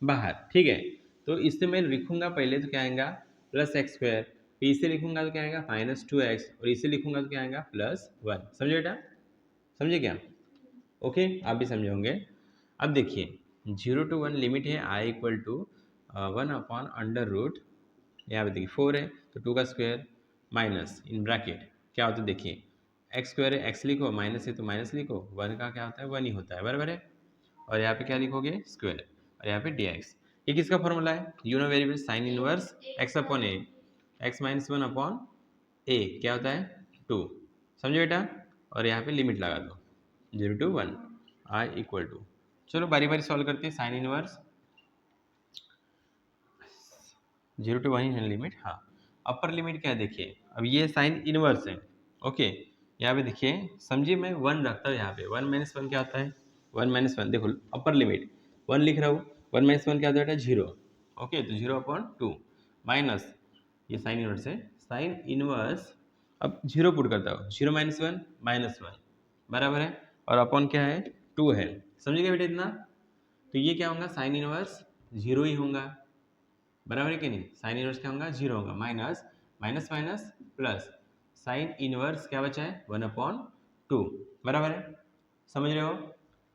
बाहर, ठीक है। तो इससे मैं लिखूंगा पहले तो क्या आएगा प्लस एक्स स्क्वायर, फिर इसे लिखूंगा तो क्या आएगा माइनस 2x और इसे लिखूंगा तो क्या आएगा प्लस 1। समझे बेटा, समझे क्या, ओके आप भी समझे होंगे। अब देखिए 0 to 1 लिमिट है I equal to 1 upon under root, यहाँ पे देखिए 4 है तो 2 का स्क्वायर माइनस इन ब्रैकेट क्या होता है देखिए एक्स स्क्वायर है, एक्स लिखो, माइनस है तो माइनस लिखो, 1 का क्या होता है 1 ही होता है, बराबर है। और यहाँ पे क्या लिखोगे स्क्वायर और यहाँ पे dx। ये किसका फॉर्मूला है, you know very well, sine inverse x upon a, x minus 1 upon a क्या होता है 2, समझे बेटा। और यहाँ पे लिमिट लगा दो 0 to 1 आई इक्वल टू, चलो बारी बारी सॉल्व करते हैं। साइन इनवर्स 0 to 1 है लिमिट, हाँ अपर लिमिट क्या है देखिए, अब ये साइन इनवर्स है, ओके यहाँ पे देखिए समझिए मैं 1 रखता हूँ यहाँ पे, 1 माइनस 1 क्या होता है 1 माइनस 1, देखो अपर लिमिट 1 लिख रहा हूँ, 1 माइनस 1 क्या होता है 0, ओके तो 0 अपॉन 2 माइनस ये साइन इनवर्स है, साइन इनवर्स अब 0 पुट करता हूँ, 0 माइनस 1 माइनस 1 बराबर है, और अपॉन क्या है 2 है, समझिएगा बेटा इतना। तो ये क्या होगा साइन इनवर्स 0 ही होगा, बराबर है कि नहीं, साइन इनवर्स क्या होगा 0 होगा, minus minus minus plus sine inverse क्या बचा है 1 अपॉन 2, बराबर है, समझ रहे हो,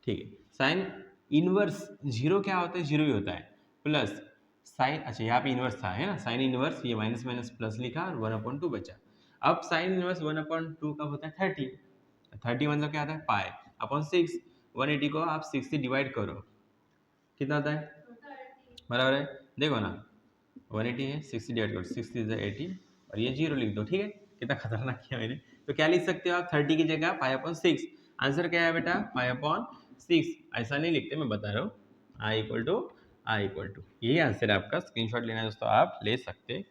ठीक है। साइन इनवर्स 0 क्या होता है 0 ही होता है, प्लस साइन, अच्छा यहाँ पे इनवर्स था है ना, साइन इनवर्स ये माइनस माइनस प्लस लिखा और 1 अपॉन 2 बचा। अब साइन इनवर्स 1 अपॉन 2 कब होता है 30, 30 मतलब क्या आता है पाई अपॉन 6, 180 को आप 6 से डिवाइड करो कितना आता है, बराबर है, देखो ना 180 है, 60 डिवाइड करो, 6 इज 80 और ये 0 लिख दो, ठीक है, कितना खतरनाक किया मैंने। तो क्या लिख सकते हो आप 30 की जगह पाई अपॉन 6, आंसर क्या है बेटा पाई अपॉन 6, ऐसा नहीं लिखते मैं बता रहा हूँ, आई इक्वल टू यही आंसर है आपका, स्क्रीनशॉट लेना है दोस्तों आप ले सकते